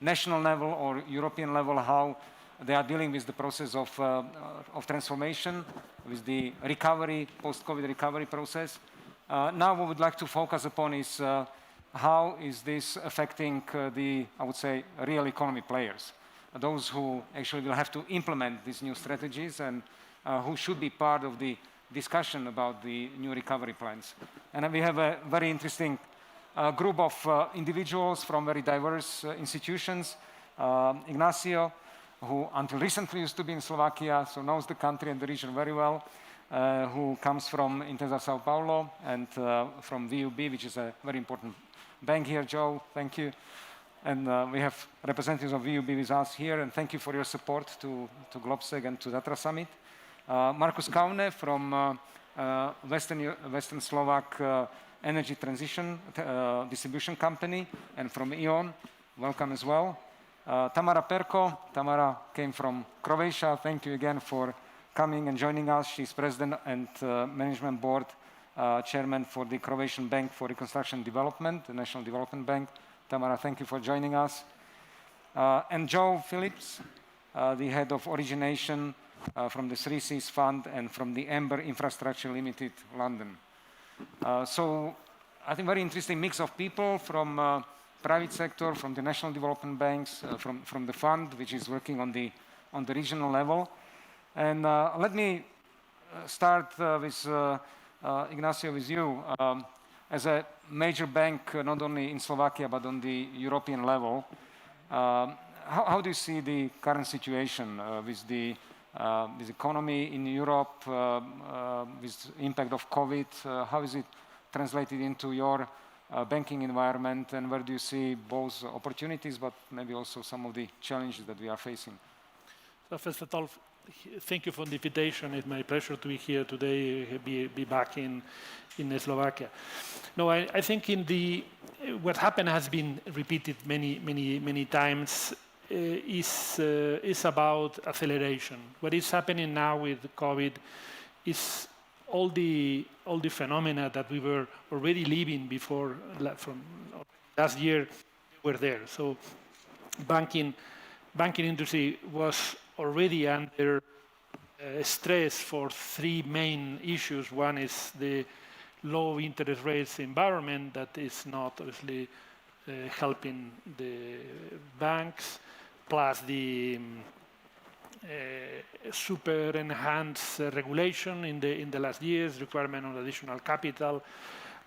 national level or European level, how they are dealing with the process of transformation, with the recovery, post-COVID recovery process. Now what we would like to focus upon is how is this affecting the, I would say, real economy players, those who actually will have to implement these new strategies and who should be part of the discussion about the new recovery plans. And we have a very interesting group of individuals from very diverse institutions. Ignacio, who until recently used to be in Slovakia, so knows the country and the region very well, who comes from Intesa Sao Paulo and from VUB, which is a very important bank here. Joe, thank you. And we have representatives of VUB with us here, and thank you for your support to Globsec and to Tatra Summit. Markus Kaune from Western Slovak Energy Transition Distribution Company, and from E.ON, welcome as well. Tamara Perko. Tamara came from Croatia. Thank you again for coming and joining us. She's President and Management Board Chairman for the Croatian Bank for Reconstruction and Development, the National Development Bank. Tamara, thank you for joining us. And Joe Philipsz, the head of Origination from the Three Seas Fund and from the Amber Infrastructure Limited, London. So I think very interesting mix of people from private sector, from the national development banks, from the fund, which is working on the regional level. And let me start with Ignacio, with you. As a major bank, not only in Slovakia, but on the European level, how do you see the current situation with the economy in Europe, with impact of COVID? How is it translated into your banking environment, and where do you see both opportunities, but maybe also some of the challenges that we are facing? So first of all, thank you for the invitation. It's my pleasure to be here today, be back in Slovakia. No, I think what happened has been repeated many times. Is about acceleration. What is happening now with COVID is all the phenomena that we were already living before from last year were there. So banking industry was already under stress for three main issues. One is the low interest rates environment that is not obviously helping the banks, plus the super enhanced regulation in the last years, requirement of additional capital,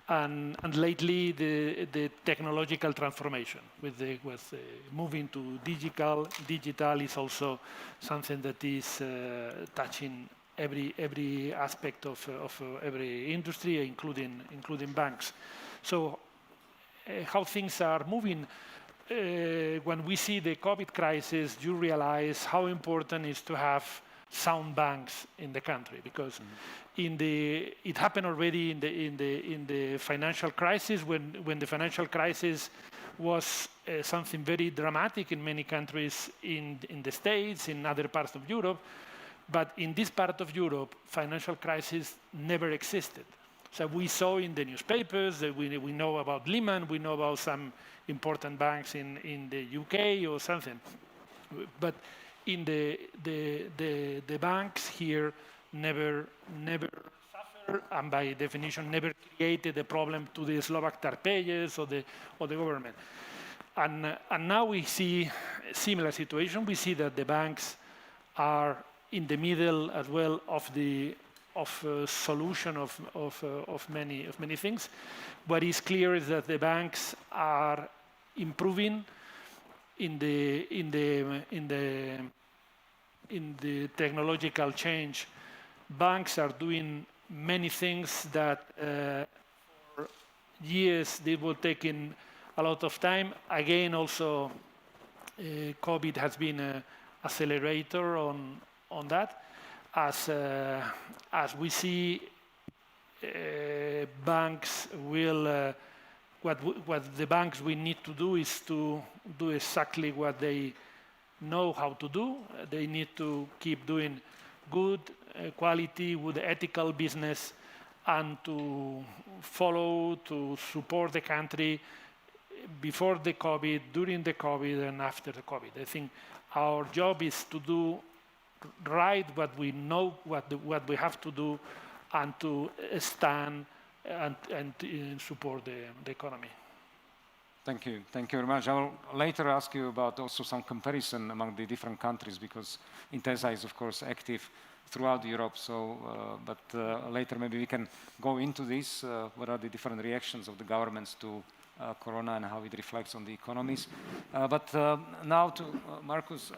and lately the technological transformation with moving to digital. Digital is also something that is touching every aspect of every industry, including banks. So how things are moving. When we see the COVID crisis, you realize how important it is to have sound banks in the country, because it happened already in the financial crisis, when the financial crisis was something very dramatic in many countries in the States, in other parts of Europe, but in this part of Europe, financial crisis never existed. So we saw in the newspapers that we know about Lehman, we know about some important banks in the UK or something, but in the banks here never suffered, and by definition never created a problem to the Slovak taxpayers or the government. And now we see a similar situation. We see that the banks are in the middle as well of solution of many things. What is clear is that the banks are improving in the technological change. Banks are doing many things that for years they were taking a lot of time. Again, also COVID has been an accelerator on that. As we see, banks will, what the banks will need to do is to do exactly what they know how to do. They need to keep doing good quality, good ethical business, and to follow, to support the country before the COVID, during the COVID, and after the COVID. I think our job is to do right what we know, what we have to do, and to stand and support the economy. Thank you very much. I will later ask you about also some comparison among the different countries, because Intesa is of course active throughout Europe. So, but later maybe we can go into this. What are the different reactions of the governments to Corona and how it reflects on the economies? But now to Markus.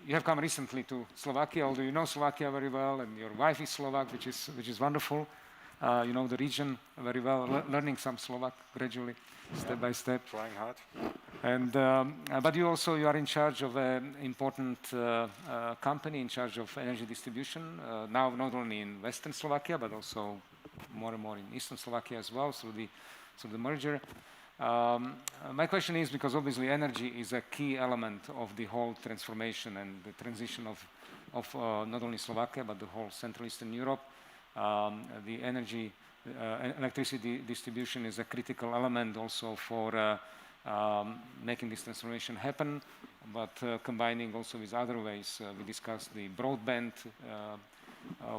You have come recently to Slovakia, although you know Slovakia very well, and your wife is Slovak, which is wonderful. You know the region very well, learning some Slovak gradually, step by step. Trying hard. And but you are in charge of an important company in charge of energy distribution now, not only in Western Slovakia but also more and more in Eastern Slovakia as well through the merger. My question is, because obviously energy is a key element of the whole transformation and the transition of not only Slovakia but the whole Central Eastern Europe. The energy, electricity distribution is a critical element also for making this transformation happen, but combining also with other ways. We discussed the broadband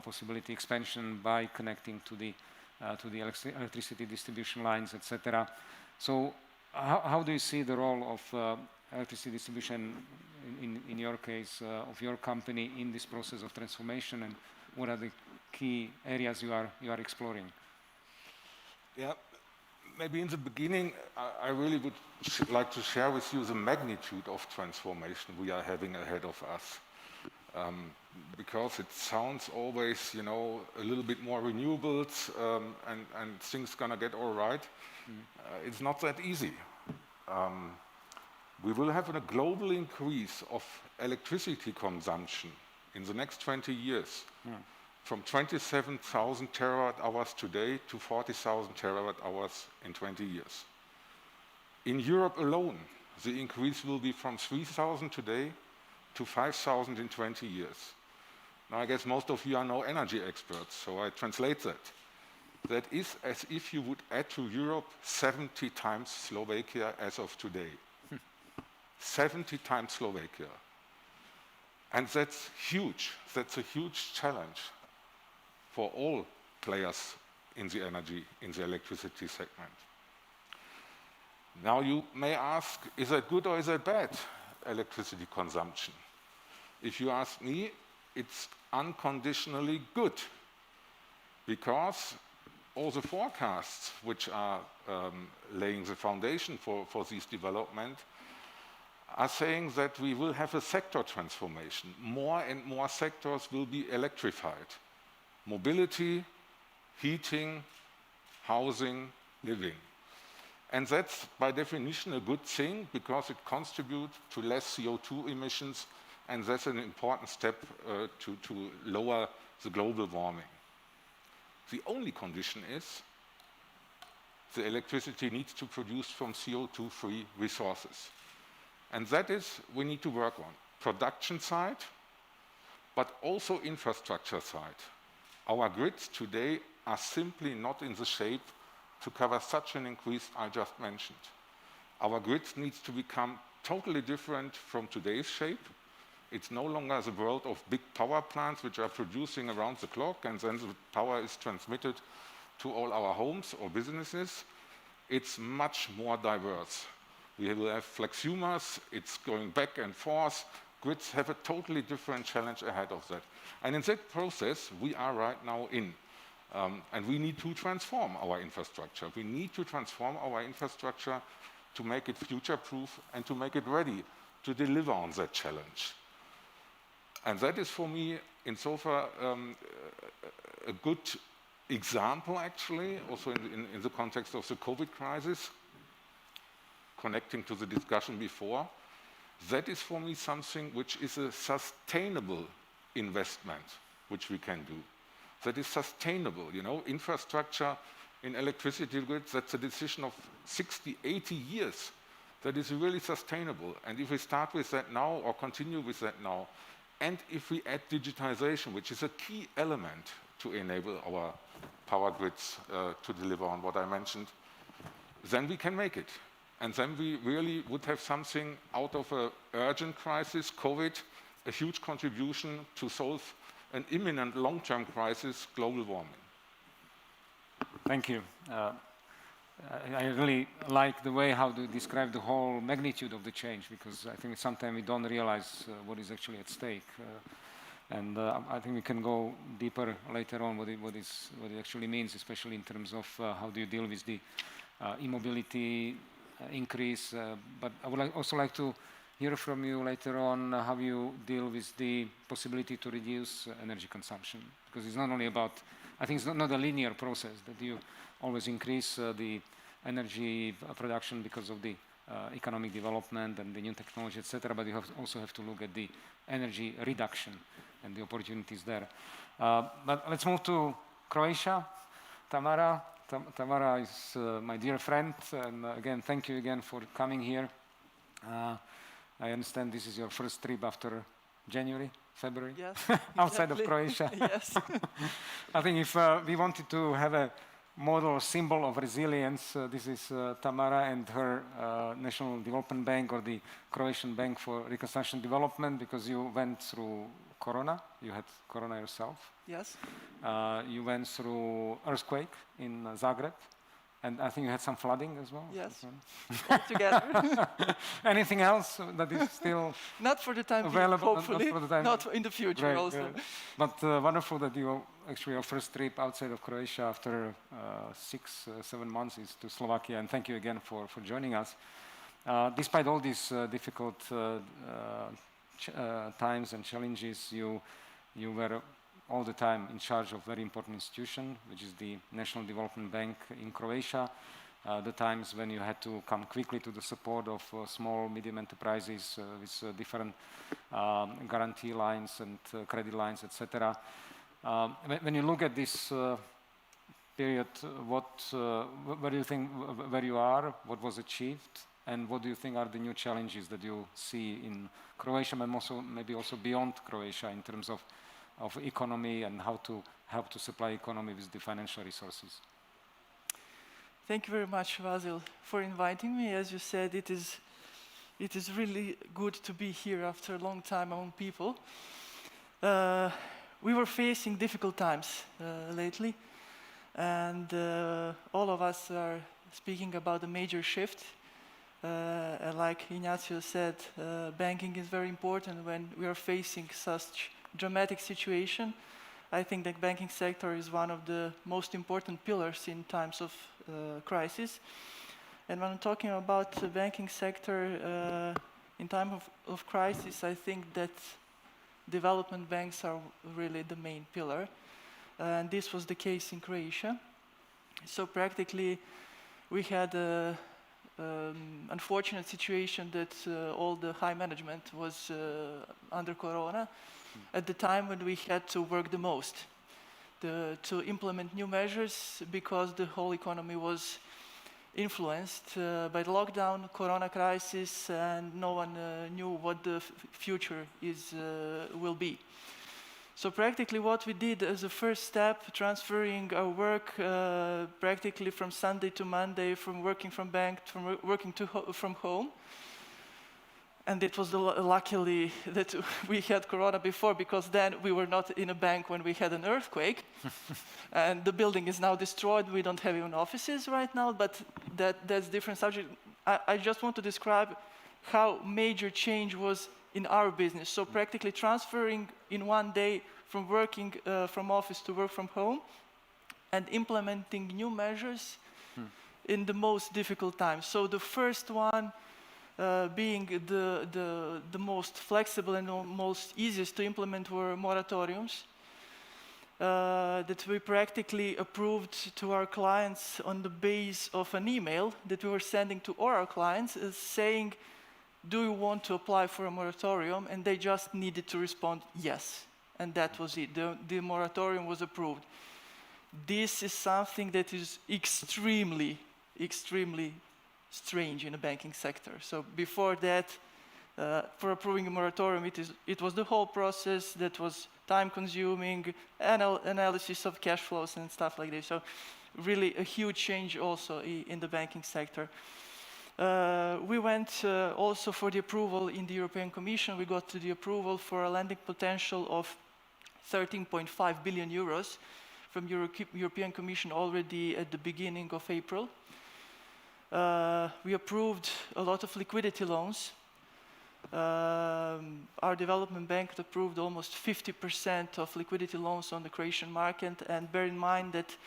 possibility expansion by connecting to the electricity distribution lines, etc. So how do you see the role of electricity distribution in your case, of your company in this process of transformation, and what are the key areas you are exploring? Yeah, maybe in the beginning, I really would like to share with you the magnitude of transformation we are having ahead of us. Because it sounds always, you know, a little bit more renewables and things gonna get all right. It's not that easy. We will have a global increase of electricity consumption in the next 20 years from 27,000 terawatt hours today to 40,000 terawatt hours in 20 years. In Europe alone, the increase will be from 3,000 today to 5,000 in 20 years. Now, I guess most of you are no energy experts, so I translate that. That is as if you would add to Europe 70 times Slovakia as of today. 70 times Slovakia. And that's huge. That's a huge challenge for all players in the energy, in the electricity segment. Now you may ask, is that good or is that bad, electricity consumption? If you ask me, it's unconditionally good, because all the forecasts which are laying the foundation for this development are saying that we will have a sector transformation. More and more sectors will be electrified. Mobility, heating, housing, living. And that's by definition a good thing, because it contributes to less CO2 emissions, and that's an important step to lower the global warming. The only condition is the electricity needs to produce from CO2-free resources. And that is, we need to work on production side, but also infrastructure side. Our grids today are simply not in the shape to cover such an increase I just mentioned. Our grids needs to become totally different from today's shape. It's no longer the world of big power plants which are producing around the clock and then the power is transmitted to all our homes or businesses. It's much more diverse. We will have flexumers, it's going back and forth. Grids have a totally different challenge ahead of that. And in that process, we are right now in. And we need to transform our infrastructure. We need to transform our infrastructure to make it future-proof and to make it ready to deliver on that challenge. And that is, for me, insofar a good example, actually, also in the context of the COVID crisis, connecting to the discussion before. That is, for me, something which is a sustainable investment, which we can do. That is sustainable, you know, infrastructure in electricity grids, that's a decision of 60, 80 years. That is really sustainable. And if we start with that now or continue with that now, and if we add digitization, which is a key element to enable our power grids to deliver on what I mentioned, then we can make it. And then we really would have something out of an urgent crisis, COVID, a huge contribution to solve an imminent long-term crisis, global warming. Thank you. I really like the way how you describe the whole magnitude of the change, because I think sometimes we don't realize what is actually at stake. And I think we can go deeper later on what it actually means, especially in terms of how do you deal with the e-mobility increase. But I would also like to hear from you later on how you deal with the possibility to reduce energy consumption, because it's not only about, I think it's not a linear process that you always increase the energy production because of the economic development and the new technology, etc. But you also have to look at the energy reduction and the opportunities there. But let's move to Croatia. Tamara. Tamara is my dear friend, and again, thank you again for coming here. I understand this is your first trip after January, February? Yes. Outside of Croatia. Yes. I think if we wanted to have a model or symbol of resilience, this is Tamara and her National Development Bank, or the Croatian Bank for Reconstruction Development, because you went through Corona. You had Corona yourself. Yes. You went through earthquake in Zagreb, and I think you had some flooding as well. Yes. All together. Anything else that is still Not for the time being, available? hopefully. Not for the time. Not in the future Great, also. great. But wonderful that you actually your first trip outside of Croatia after 6-7 months is to Slovakia, and thank you again for joining us. Despite all these difficult times and challenges, you were all the time in charge of very important institution, which is the National Development Bank in Croatia. The times when you had to come quickly to the support of small, medium enterprises with different guarantee lines and credit lines, etc. When you look at this period, where do you think where you are, what was achieved, and what do you think are the new challenges that you see in Croatia, and also maybe also beyond Croatia in terms of economy and how to help to supply economy with the financial resources? Thank you very much, Vasil, for inviting me. As you said, it is really good to be here after a long time among people. We were facing difficult times lately, and all of us are speaking about a major shift. Like Ignacio said, banking is very important when we are facing such dramatic situation. I think the banking sector is one of the most important pillars in times of crisis. And when I'm talking about the banking sector in time of crisis, I think that development banks are really the main pillar. And this was the case in Croatia. So practically we had a unfortunate situation that all the high management was under Corona at the time when we had to work the most to implement new measures, because the whole economy was influenced by the lockdown, Corona crisis, and no one knew what the future will be. So practically what we did as a first step, transferring our work practically from Sunday to Monday, from working from bank, from working from home. And it was luckily that we had Corona before, because then we were not in a bank when we had an earthquake. And the building is now destroyed. We don't have even offices right now, but that's a different subject. I just want to describe how major change was in our business. So practically transferring in one day from working from office to work from home, and implementing new measures in the most difficult times. So the first one being the most flexible and most easiest to implement were moratoriums that we practically approved to our clients on the base of an email that we were sending to all our clients saying, do you want to apply for a moratorium? And they just needed to respond yes. And that was it. The moratorium was approved. This is something that is extremely, extremely strange in the banking sector. So before that, for approving a moratorium, it was the whole process that was time-consuming, analysis of cash flows and stuff like this. So really a huge change also in the banking sector. We went also for the approval in the European Commission. We got to the approval for a lending potential of 13.5 billion euros from European Commission already at the beginning of April. We approved a lot of liquidity loans. Our development bank approved almost 50% of liquidity loans on the Croatian market, and bear in mind that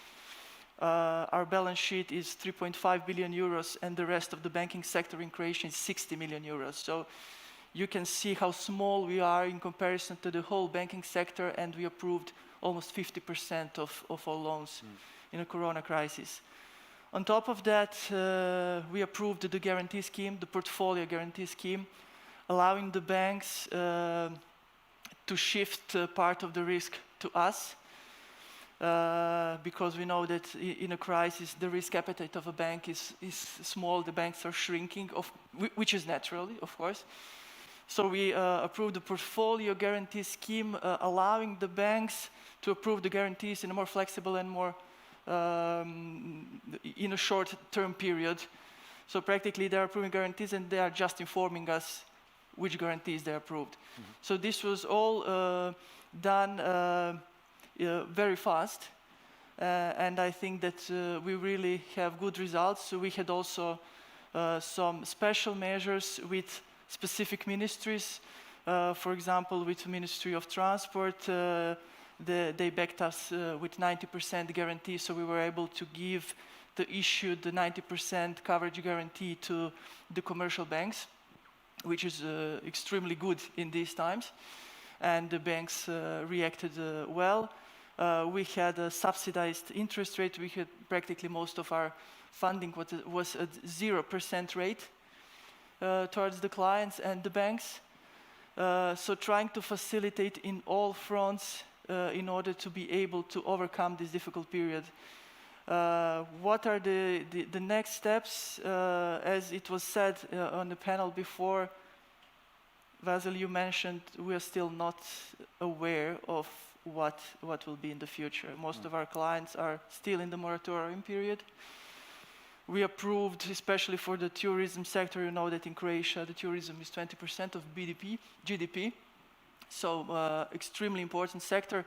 our balance sheet is 3.5 billion euros and the rest of the banking sector in Croatia is 60 million euros. So you can see how small we are in comparison to the whole banking sector, and we approved almost 50% of all loans in a corona crisis. On top of that, we approved the guarantee scheme, the portfolio guarantee scheme, allowing the banks to shift part of the risk to us, because we know that in a crisis the risk appetite of a bank is small, the banks are shrinking, which is naturally, of course. So we approved the portfolio guarantee scheme, allowing the banks to approve the guarantees in a more flexible and more in a short-term period. So practically they are approving guarantees and they are just informing us which guarantees they approved. So this was all done very fast, and I think that we really have good results. So we had also some special measures with specific ministries. For example, with the Ministry of Transport, they backed us with 90% guarantee, so we were able to issue the 90% coverage guarantee to the commercial banks, which is extremely good in these times, and the banks reacted well. We had a subsidized interest rate. We had practically most of our funding was at 0% rate towards the clients and the banks. So trying to facilitate in all fronts in order to be able to overcome this difficult period. What are the next steps? As it was said on the panel before, Vasil, you mentioned we are still not aware of what will be in the future. Most of our clients are still in the moratorium period. We approved, especially for the tourism sector, you know that in Croatia the tourism is 20% of GDP. So extremely important sector.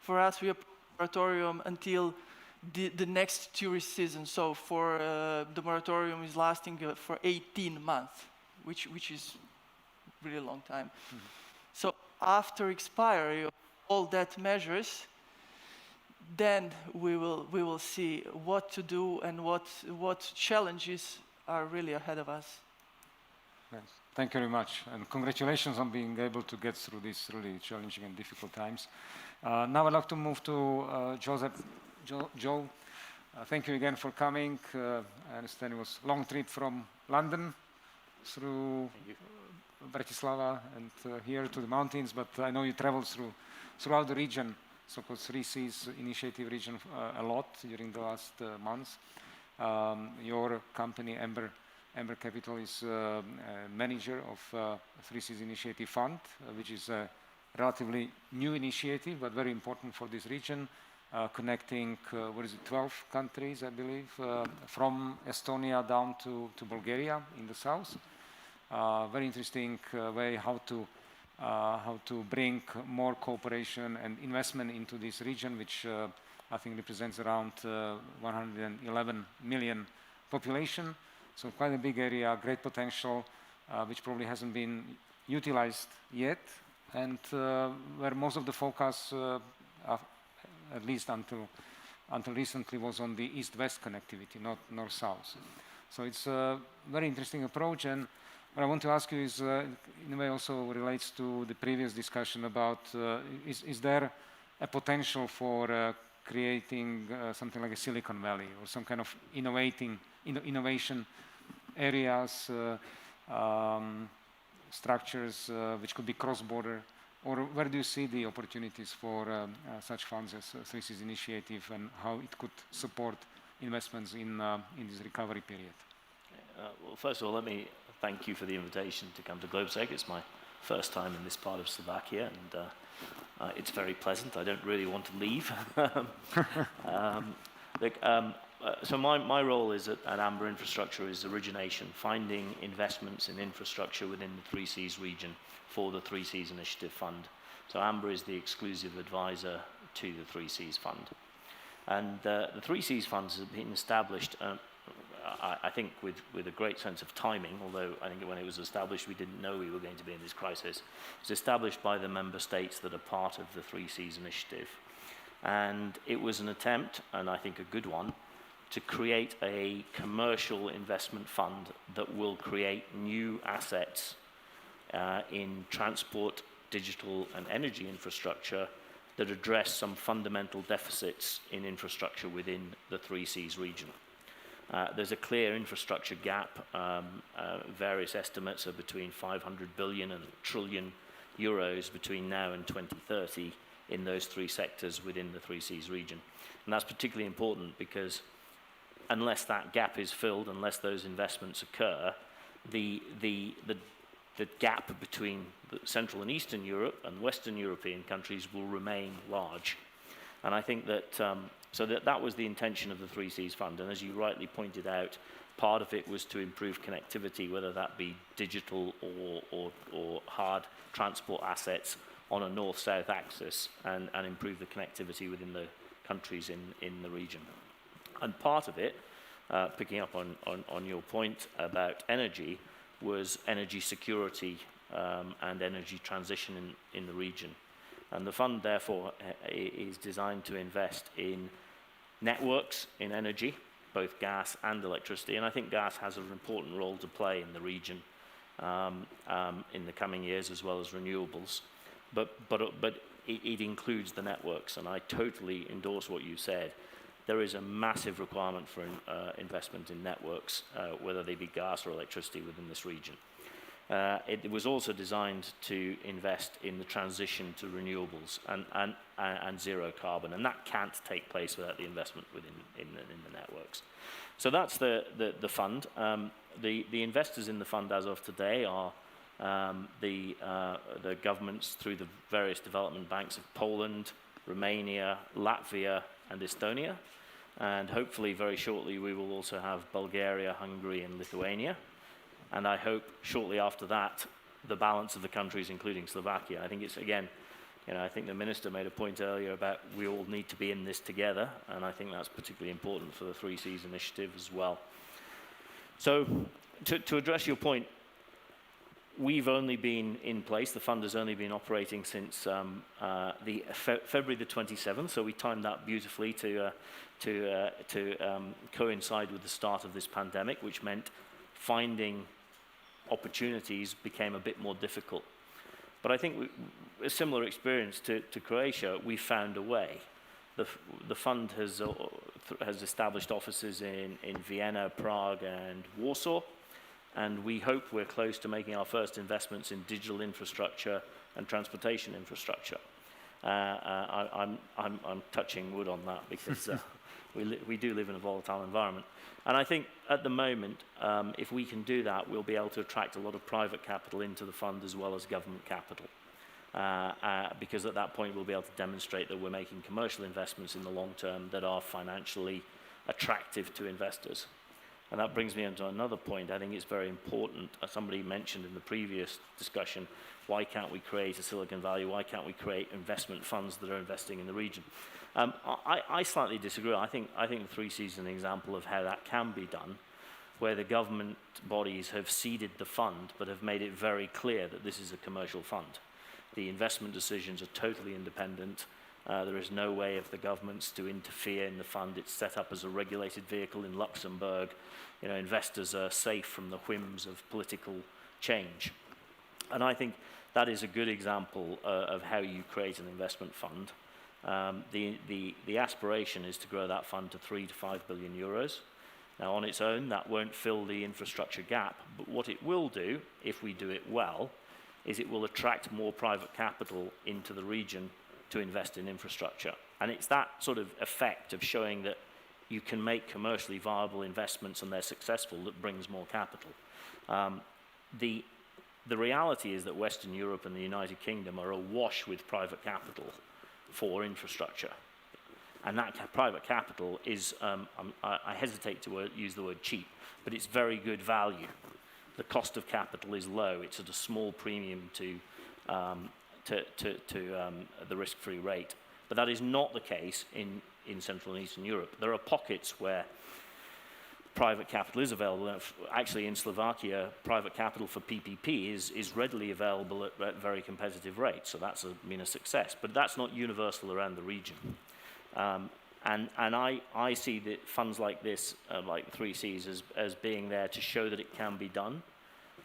For us, we approved moratorium until the next tourist season. So for the moratorium is lasting for 18 months, which is really long time. So after expiry of all that measures, then we will see what to do and what challenges are really ahead of us. Yes. Thank you very much, and congratulations on being able to get through these really challenging and difficult times. Now I'd like to move to Joe. Thank you again for coming. I understand it was a long trip from London through Bratislava and here to the mountains, but I know you traveled throughout the region, so-called Three Seas Initiative region, a lot during the last months. Your company, Amber Capital, is a manager of Three Seas Initiative Fund, which is a relatively new initiative, but very important for this region, connecting, 12 countries, I believe, from Estonia down to Bulgaria in the south. Very interesting way how to bring more cooperation and investment into this region, which I think represents around 111 million population. So quite a big area, great potential, which probably hasn't been utilized yet, and where most of the focus, at least until recently, was on the east-west connectivity, not north-south. So it's a very interesting approach, and what I want to ask you is, in a way, also relates to the previous discussion about is there a potential for creating something like a Silicon Valley or some kind of innovation areas, structures which could be cross-border, or where do you see the opportunities for such funds as Three Seas Initiative, and how it could support investments in this recovery period? Well, first of all, let me thank you for the invitation to come to Globsec. It's my first time in this part of Slovakia, and it's very pleasant. I don't really want to leave. Look, so my role is at Amber Infrastructure is origination, finding investments in infrastructure within the Three Seas region for the Three Seas Initiative Fund. So Amber is the exclusive advisor to the Three Seas Fund. And the Three Seas Funds have been established, I think, with a great sense of timing, although I think when it was established, we didn't know we were going to be in this crisis. It was established by the member states that are part of the Three Seas Initiative. And it was an attempt, and I think a good one, to create a commercial investment fund that will create new assets in transport, digital, and energy infrastructure that address some fundamental deficits in infrastructure within the Three Seas region. There's a clear infrastructure gap. Various estimates are between 500 billion and a trillion euros between now and 2030 in those three sectors within the Three Seas region. And that's particularly important because unless that gap is filled, unless those investments occur, the gap between the Central and Eastern Europe and Western European countries will remain large. And I think that, so that was the intention of the Three Seas Fund. And as you rightly pointed out, part of it was to improve connectivity, whether that be digital or hard transport assets on a north-south axis, and improve the connectivity within the countries in the region. And part of it, picking up on your point about energy, was energy security and energy transition in the region. And the fund, therefore, is designed to invest in networks in energy, both gas and electricity. And I think gas has an important role to play in the region in the coming years, as well as renewables. But it includes the networks, and I totally endorse what you said. There is a massive requirement for investment in networks, whether they be gas or electricity within this region. It was also designed to invest in the transition to renewables and zero carbon, and that can't take place without the investment within the networks. So that's the fund. The investors in the fund as of today are the governments through the various development banks of Poland, Romania, Latvia, and Estonia. And hopefully very shortly we will also have Bulgaria, Hungary, and Lithuania. And I hope shortly after that, the balance of the countries, including Slovakia. I think it's, again, I think the minister made a point earlier about we all need to be in this together, and I think that's particularly important for the Three Seas Initiative as well. So to address your point, we've only been in place, the fund has only been operating since February the 27th, so we timed that beautifully to coincide with the start of this pandemic, which meant finding opportunities became a bit more difficult. But I think a similar experience to Croatia, we found a way. The fund has established offices in Vienna, Prague, and Warsaw. And we hope we're close to making our first investments in digital infrastructure and transportation infrastructure. I'm touching wood on that because we do live in a volatile environment. And I think at the moment, if we can do that, we'll be able to attract a lot of private capital into the fund as well as government capital. Because at that point, we'll be able to demonstrate that we're making commercial investments in the long term that are financially attractive to investors. And that brings me on to another point. I think it's very important, as somebody mentioned in the previous discussion, why can't we create a Silicon Valley? Why can't we create investment funds that are investing in the region? I slightly disagree. I think the Three Seas is an example of how that can be done, where the government bodies have seeded the fund, but have made it very clear that this is a commercial fund. The investment decisions are totally independent. There is no way of the governments to interfere in the fund. It's set up as a regulated vehicle in Luxembourg. Investors are safe from the whims of political change. And I think that is a good example of how you create an investment fund. The aspiration is to grow that fund to 3 to 5 billion euros. Now, on its own, that won't fill the infrastructure gap. But what it will do, if we do it well, is it will attract more private capital into the region to invest in infrastructure. And it's that sort of effect of showing that you can make commercially viable investments and they're successful that brings more capital. The reality is that Western Europe and the United Kingdom are awash with private capital for infrastructure. And that private capital is, I hesitate to use the word cheap, but it's very good value. The cost of capital is low. It's at a small premium to the risk-free rate. But that is not the case in Central and Eastern Europe. There are pockets where private capital is available. Actually, in Slovakia, private capital for PPP is readily available at very competitive rates. So that's been a success. But that's not universal around the region. And I see that funds like this, like 3Cs, as being there to show that it can be done,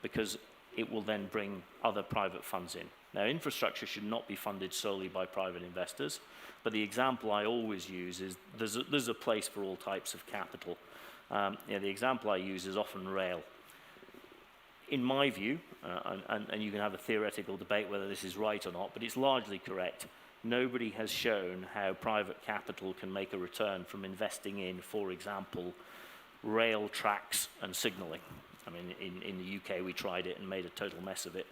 because it will then bring other private funds in. Now, infrastructure should not be funded solely by private investors, but the example I always use is there's a place for all types of capital. The example I use is often rail. In my view, and you can have a theoretical debate whether this is right or not, but it's largely correct. Nobody has shown how private capital can make a return from investing in, for example, rail tracks and signalling. I mean, in the UK we tried it and made a total mess of it.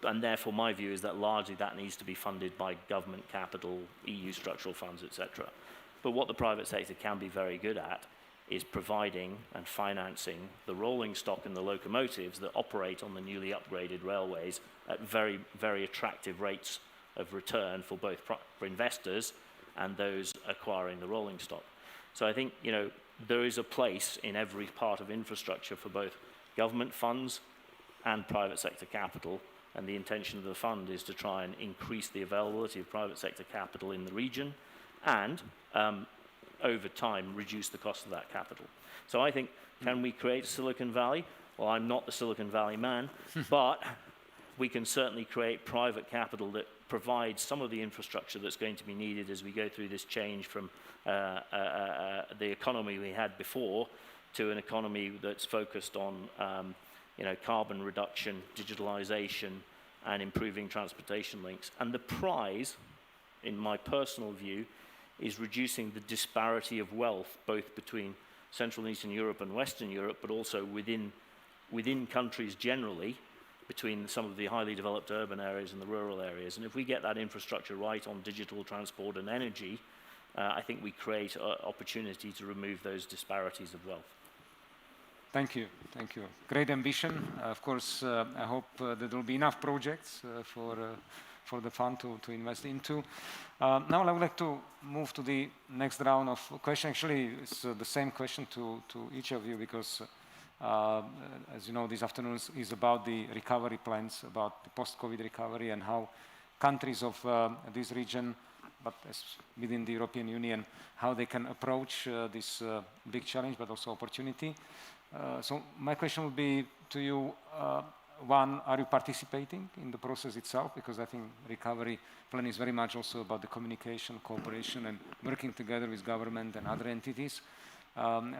And therefore my view is that largely that needs to be funded by government capital, EU structural funds, etc. But what the private sector can be very good at is providing and financing the rolling stock and the locomotives that operate on the newly upgraded railways at very, very attractive rates of return for both for investors and those acquiring the rolling stock. So I think, there is a place in every part of infrastructure for both government funds and private sector capital, and the intention of the fund is to try and increase the availability of private sector capital in the region and over time reduce the cost of that capital. So I think, can we create Silicon Valley? Well, I'm not the Silicon Valley man, but we can certainly create private capital that provides some of the infrastructure that's going to be needed as we go through this change from the economy we had before to an economy that's focused on carbon reduction, digitalization, and improving transportation links. And the prize, in my personal view, is reducing the disparity of wealth, both between Central and Eastern Europe and Western Europe, but also within countries generally, between some of the highly developed urban areas and the rural areas. And if we get that infrastructure right on digital transport and energy, I think we create an opportunity to remove those disparities of wealth. Thank you. Great ambition. Of course, I hope that there will be enough projects for the fund to invest into. Now I would like to move to the next round of questions. Actually, it's the same question to each of you, because as you know, this afternoon is about the recovery plans, about the post-COVID recovery, and how countries of this region, but as within the European Union, how they can approach this big challenge, but also opportunity. So my question would be to you, one, are you participating in the process itself? Because I think recovery plan is very much also about the communication, cooperation, and working together with government and other entities.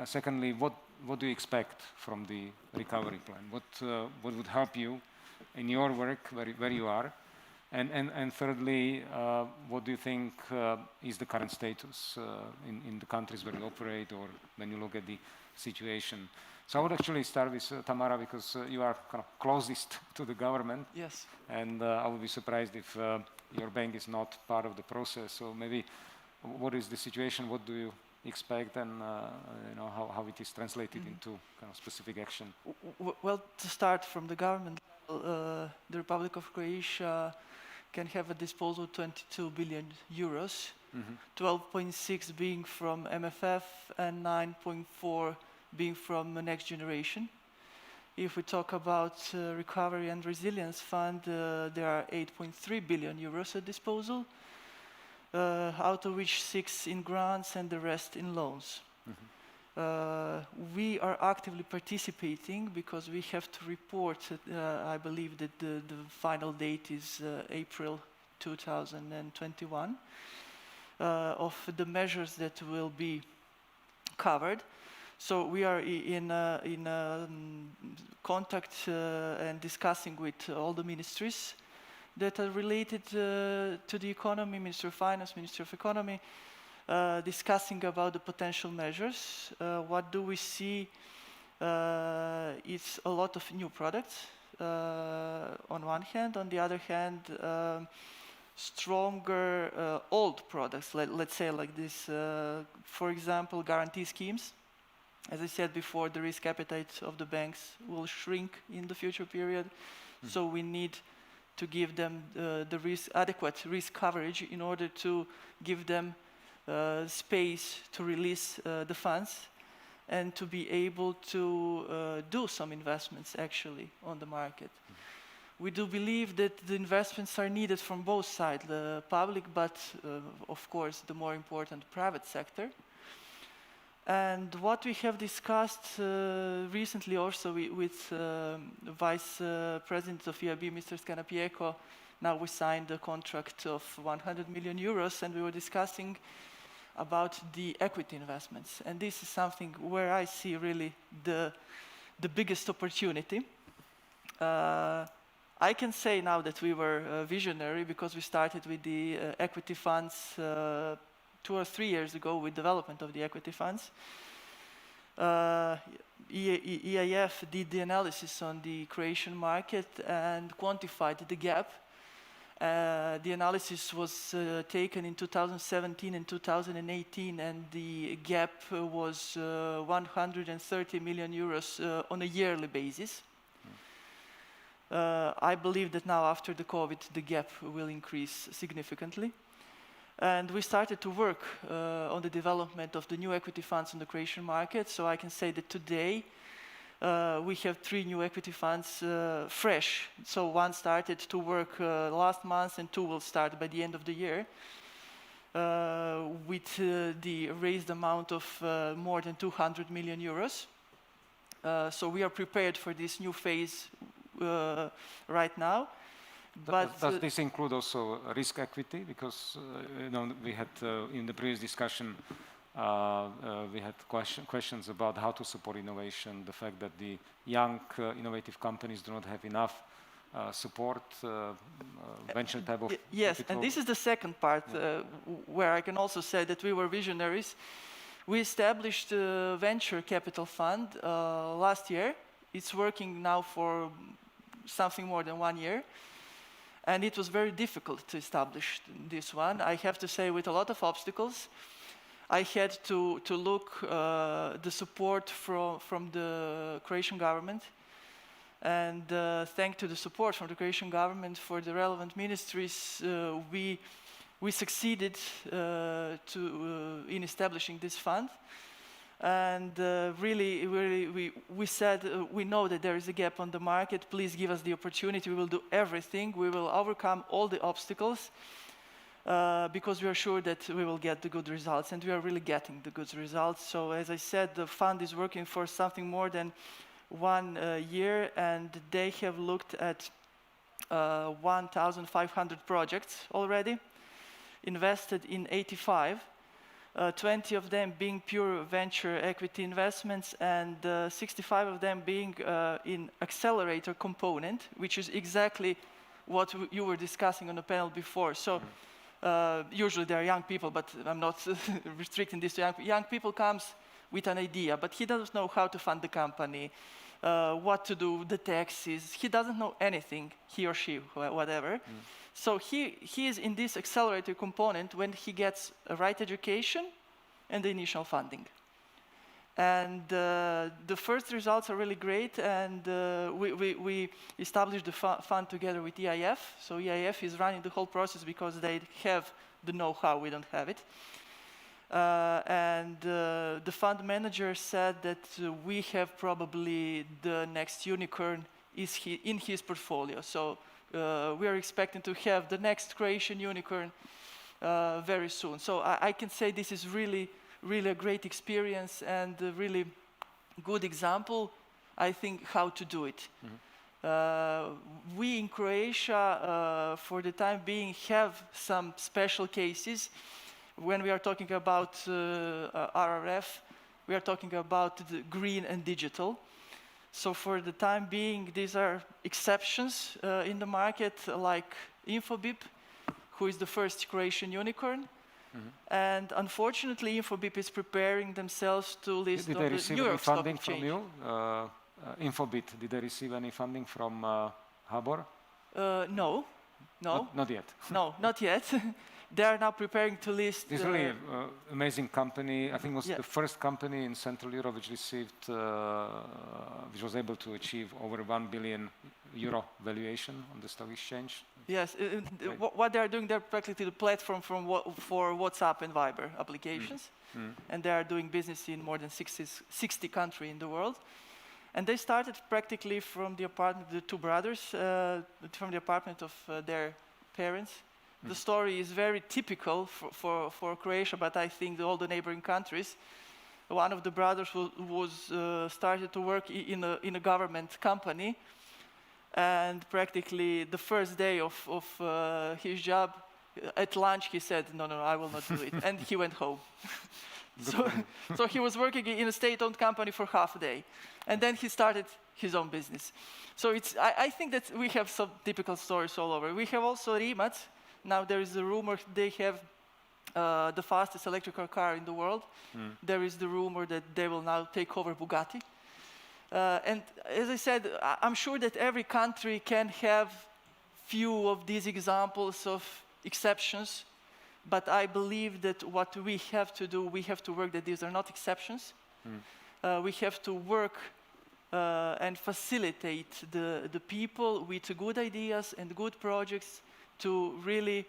Secondly, what do you expect from the recovery plan? What would help you in your work where you are? And thirdly, what do you think is the current status in the countries where you operate, or when you look at the situation? So I would actually start with Tamara, because you are kind of closest to the government. Yes. And I would be surprised if your bank is not part of the process. So maybe what is the situation? What do you expect, and how it is translated into kind of specific action? Well, to start from the government level, the Republic of Croatia can have at disposal 22 billion euros, 12.6 being from MFF and 9.4 being from the Next Generation. If we talk about Recovery and Resilience Fund, there are 8.3 billion euros at disposal, out of which 6 in grants and the rest in loans. We are actively participating because we have to report, I believe that the final date is April 2021, of the measures that will be covered. So we are in contact and discussing with all the ministries that are related to the economy, Minister of Finance, Minister of Economy, discussing about the potential measures. What do we see? It's a lot of new products on one hand. On the other hand, stronger old products, let's say like this, for example, guarantee schemes. As I said before, the risk appetite of the banks will shrink in the future period, so we need to give them the adequate risk coverage in order to give them space to release the funds and to be able to do some investments actually on the market. We do believe that the investments are needed from both sides, the public, but of course the more important private sector. And what we have discussed recently also with Vice President of EIB, Mr. Scanapieko, now we signed a contract of 100 million euros, and we were discussing about the equity investments. And this is something where I see really the biggest opportunity. I can say now that we were visionary because we started with the equity funds 2 or 3 years ago with development of the equity funds. EIF did the analysis on the Croatian market and quantified the gap. The analysis was taken in 2017 and 2018, and the gap was 130 million euros on a yearly basis. I believe that now after the COVID, the gap will increase significantly. And we started to work on the development of the new equity funds on the Croatian market. So I can say that today we have 3 new equity funds fresh. So one started to work last month and 2 will start by the end of the year with the raised amount of more than 200 million euros. So we are prepared for this new phase right now. But does this include also risk equity? Because we had in the previous discussion we had questions about how to support innovation, the fact that the young innovative companies do not have enough support, venture type of yes, capital. and this is the second part where I can also say that we were visionaries. We established a venture capital fund last year. It's working now for something more than 1 year. And it was very difficult to establish this one. I have to say, with a lot of obstacles. I had to look the support from the Croatian government. And thanks to the support from the Croatian government for the relevant ministries, we succeeded in establishing this fund. And really, we said, we know that there is a gap on the market. Please give us the opportunity. We will do everything. We will overcome all the obstacles because we are sure that we will get the good results. And we are really getting the good results. So as I said, the fund is working for something more than 1 year. And they have looked at 1,500 projects already, invested in 85. 20 of them being pure venture equity investments, and 65 of them being in accelerator component, which is exactly what you were discussing on the panel before. So usually they are young people, but I'm not restricting this to young people. Comes with an idea, but he doesn't know how to fund the company, what to do, the taxes. He doesn't know anything, he or she, whatever. So he is in this accelerator component when he gets a right education and the initial funding. And the first results are really great, and we established the fund together with EIF. So EIF is running the whole process because they have the know-how, we don't have it. And the fund manager said that we have probably the next unicorn in his portfolio. So we are expecting to have the next Croatian unicorn very soon. So I can say this is really a great experience and a really good example, I think, how to do it. We in Croatia, for the time being, have some special cases. When we are talking about RRF, we are talking about the green and digital. So for the time being, these are exceptions in the market, like Infobip, who is the first Croatian unicorn. And unfortunately, Infobip is preparing themselves to list on the New York Stock Exchange. Did they receive any funding from you? Infobip, did they receive any funding from HABOR? No. No, Not yet. no, not yet. They are now preparing to list. It's really an amazing company. I think it was Yeah. the first company in Central Europe which received, which was able to achieve over 1 billion euro valuation on the stock exchange. Yes, Right. what they are doing, they're practically the platform for WhatsApp and Viber applications. And they are doing business in more than 60 countries in the world. And they started practically from the apartment, the two brothers, from the apartment of their parents. The story is very typical for Croatia, but I think all the neighboring countries. One of the brothers was started to work in a government company, and practically the first day of his job, at lunch he said, no, I will not do it, and he went home. So he was working in a state-owned company for half a day, and then he started his own business. So I think that we have some typical stories all over. We have also Rimac. Now there is a rumor they have the fastest electrical car in the world. There is the rumor that they will now take over Bugatti. And as I said, I'm sure that every country can have few of these examples of exceptions, but I believe that what we have to do, we have to work that these are not exceptions. We have to work and facilitate the people with good ideas and good projects to really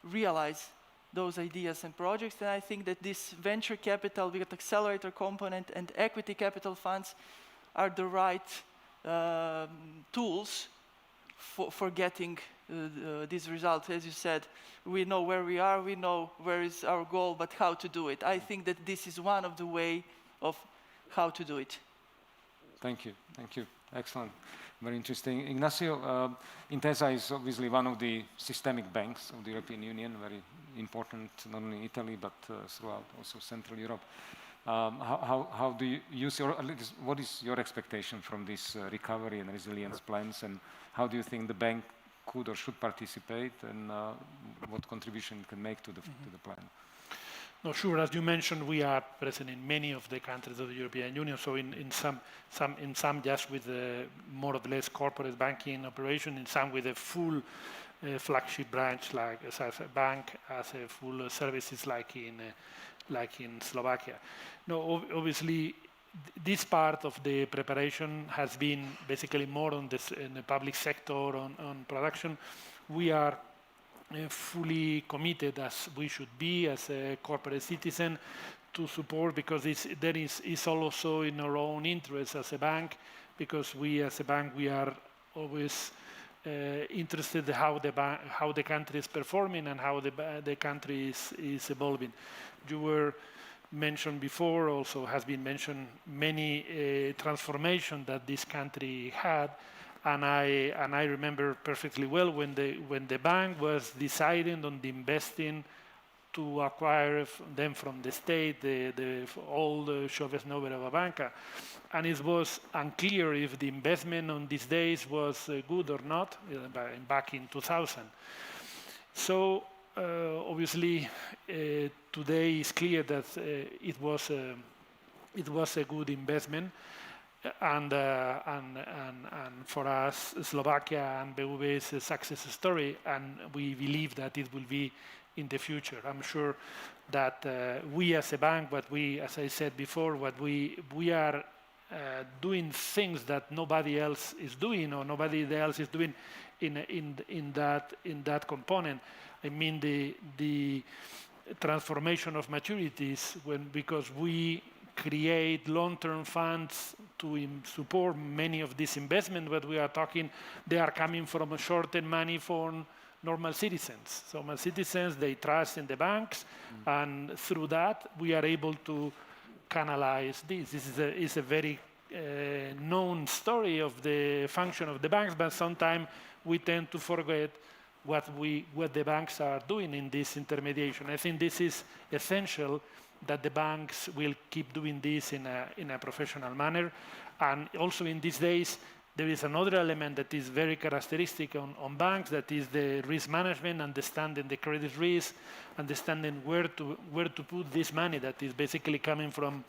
realize those ideas and projects. And I think that this venture capital with accelerator component and equity capital funds are the right tools for getting these results. As you said, we know where we are, we know where is our goal, but how to do it. I think that this is one of the way of how to do it. Thank you. Excellent. Very interesting. Ignacio, Intesa is obviously one of the systemic banks of the European Union, very important not only in Italy but throughout also Central Europe. How do you use what is your expectation from this recovery and resilience plans, and how do you think the bank could or should participate, and what contribution it can make to the plan? No, sure. As you mentioned, we are present in many of the countries of the European Union. So in some just with a more or less corporate banking operation, in some with a full flagship branch like as a bank, as a full services like in Slovakia. No, obviously this part of the preparation has been basically more on this in the public sector on production. We are fully committed, as we should be as a corporate citizen, to support, because it's also in our own interest as a bank, because we as a bank, we are always interested in how the country is performing and how the country is evolving. You were mentioned before, also has been mentioned many transformation that this country had. And I remember perfectly well when the bank was deciding on the investing to acquire them from the state, all the Shoves Novera Banca, and it was unclear if the investment on these days was good or not back in 2000. So obviously today is clear that it was a good investment. And for us, Slovakia and BBV is a success story, and we believe that it will be in the future. I'm sure that we as a bank, as I said before, we are doing things that nobody else is doing, or nobody else is doing in that component. I mean the transformation of maturities because we create long-term funds to support many of these investments that we are talking. They are coming from short-term money for normal citizens. So normal citizens, they trust in the banks, and through that we are able to canalize this. This is a very known story of the function of the banks, but sometimes we tend to forget what the banks are doing in this intermediation. I think this is essential, that the banks will keep doing this in a professional manner. And also in these days, there is another element that is very characteristic on banks, that is the risk management, understanding the credit risk, understanding where to put this money that is basically coming from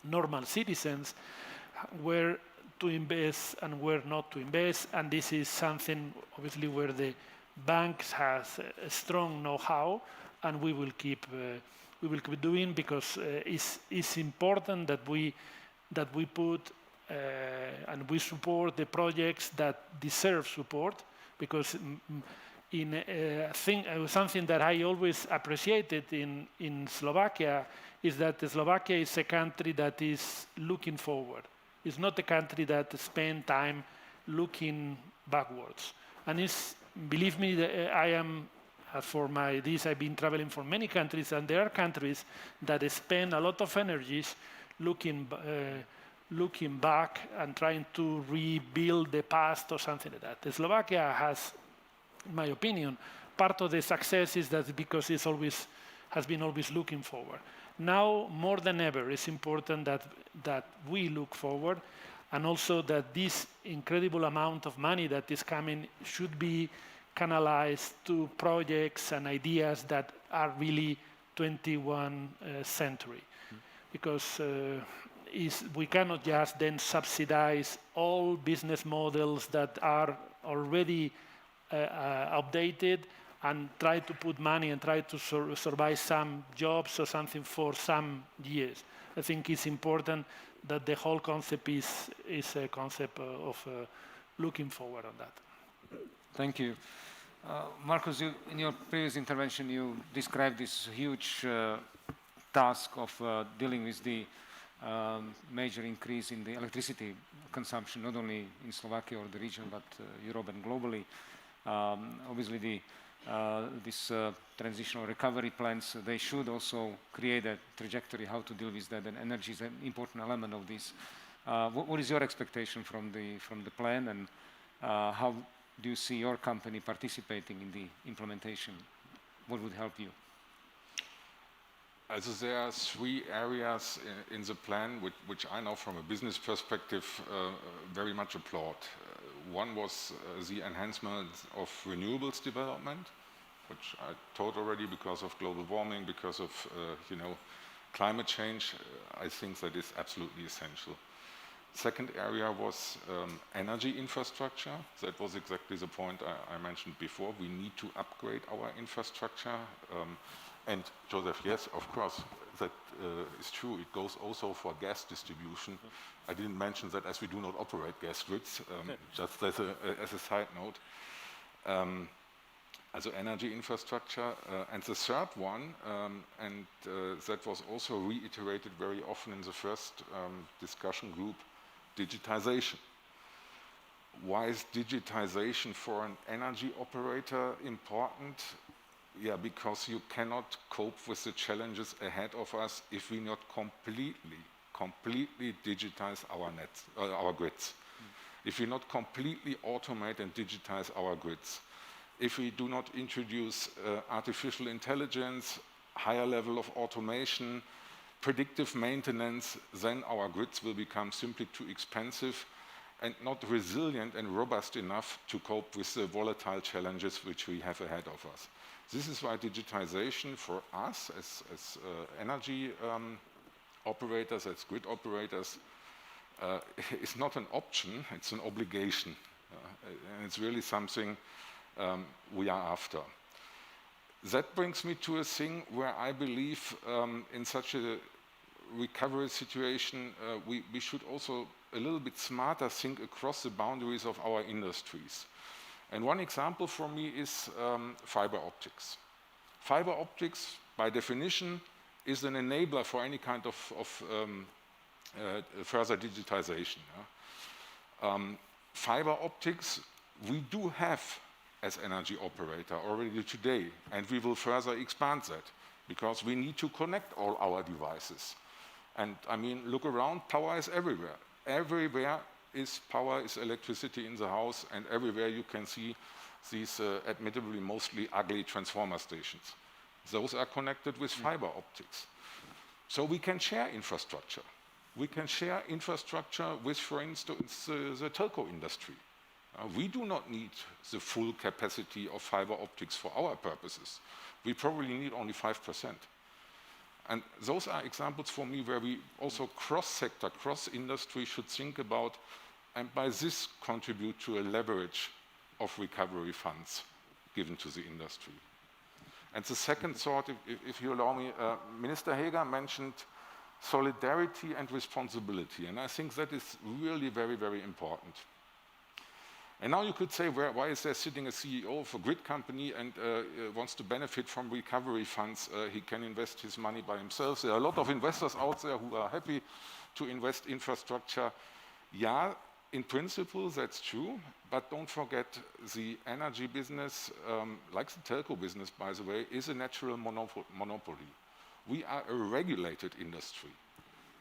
normal citizens, where to invest and where not to invest. And this is something obviously where the banks has a strong know-how, and we will keep doing, because it's important that we put and we support the projects that deserve support, because something that I always appreciated in Slovakia is that Slovakia is a country that is looking forward. It's not a country that spends time looking backwards. And believe me, I am, I've been traveling for many countries, and there are countries that spend a lot of energies looking back and trying to rebuild the past or something like that. Slovakia has, in my opinion, part of the success is that because it has been always looking forward. Now, more than ever, it's important that we look forward, and also that this incredible amount of money that is coming should be canalized to projects and ideas that are really 21st century. Because we cannot just then subsidize all business models that are already updated and try to put money and try to survive some jobs or something for some years. I think it's important that the whole concept is a concept of looking forward on that. Thank you. Markus, in your previous intervention, you described this huge task of dealing with the major increase in the electricity consumption, not only in Slovakia or the region, but Europe and globally. Obviously, these transitional recovery plans, they should also create a trajectory how to deal with that, and energy is an important element of this. What is your expectation from the plan, and how do you see your company participating in the implementation? What would help you? Also, there are three areas in the plan which I know from a business perspective very much applaud. One was the enhancement of renewables development, which I taught already because of global warming, because of climate change. I think that is absolutely essential. Second area was energy infrastructure. That was exactly the point I mentioned before. We need to upgrade our infrastructure. And Joseph, yes, of course, that is true. It goes also for gas distribution. I didn't mention that as we do not operate gas grids, just as a side note. Also energy infrastructure. And the third one, and that was also reiterated very often in the first discussion group, digitization. Why is digitization for an energy operator important? Yeah, because you cannot cope with the challenges ahead of us if we not completely digitize our grids. If we not completely automate and digitize our grids. If we do not introduce artificial intelligence, higher level of automation, predictive maintenance, then our grids will become simply too expensive and not resilient and robust enough to cope with the volatile challenges which we have ahead of us. This is why digitization for us as energy operators, as grid operators, is not an option, it's an obligation. And it's really something we are after. That brings me to a thing where I believe in such a recovery situation, we should also a little bit smarter think across the boundaries of our industries. And one example for me is fiber optics. Fiber optics, by definition, is an enabler for any kind of further digitization. Fiber optics, we do have as energy operator already today, and we will further expand that because we need to connect all our devices. And I mean, look around, power is everywhere. Everywhere is power, is electricity in the house, and everywhere you can see these admittedly mostly ugly transformer stations. Those are connected with fiber optics. So we can share infrastructure. We can share infrastructure with, for instance, the telco industry. We do not need the full capacity of fiber optics for our purposes. We probably need only 5%. And those are examples for me where we also cross-sector, cross-industry should think about, and by this contribute to a leverage of recovery funds, given to the industry. And the second thought, if you allow me, Minister Heger mentioned solidarity and responsibility, and I think that is really very, very important. And now you could say, why is there sitting a CEO of a grid company and wants to benefit from recovery funds? He can invest his money by himself. There are a lot of investors out there who are happy to invest infrastructure. Yeah, in principle, that's true, but don't forget the energy business, like the telco business, by the way, is a natural monopoly. We are a regulated industry.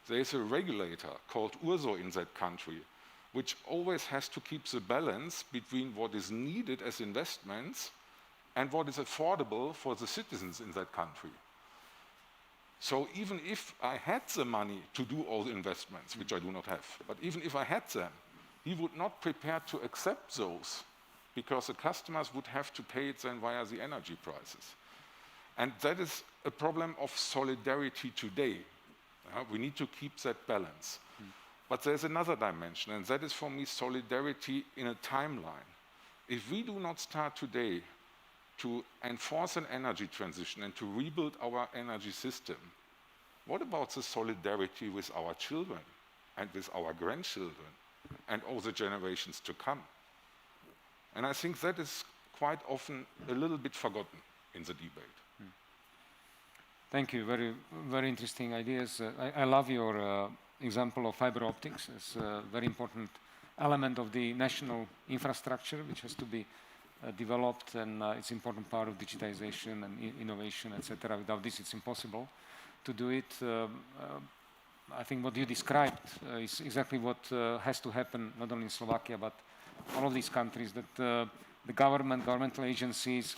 There is a regulator called URSO in that country, which always has to keep the balance between what is needed as investments and what is affordable for the citizens in that country. So even if I had the money to do all the investments, which I do not have, but even if I had them, he would not prepare to accept those because the customers would have to pay it then via the energy prices. And that is a problem of solidarity today. We need to keep that balance. But there's another dimension, and that is for me solidarity in a timeline. If we do not start today to enforce an energy transition and to rebuild our energy system, what about the solidarity with our children and with our grandchildren and all the generations to come? And I think that is quite often a little bit forgotten in the debate. Thank you. Very, very interesting ideas. I love your example of fiber optics as a very important element of the national infrastructure, which has to be developed, and it's an important part of digitization and innovation, etc. Without this, it's impossible to do it. I think what you described is exactly what has to happen, not only in Slovakia, but all of these countries, that the governmental agencies,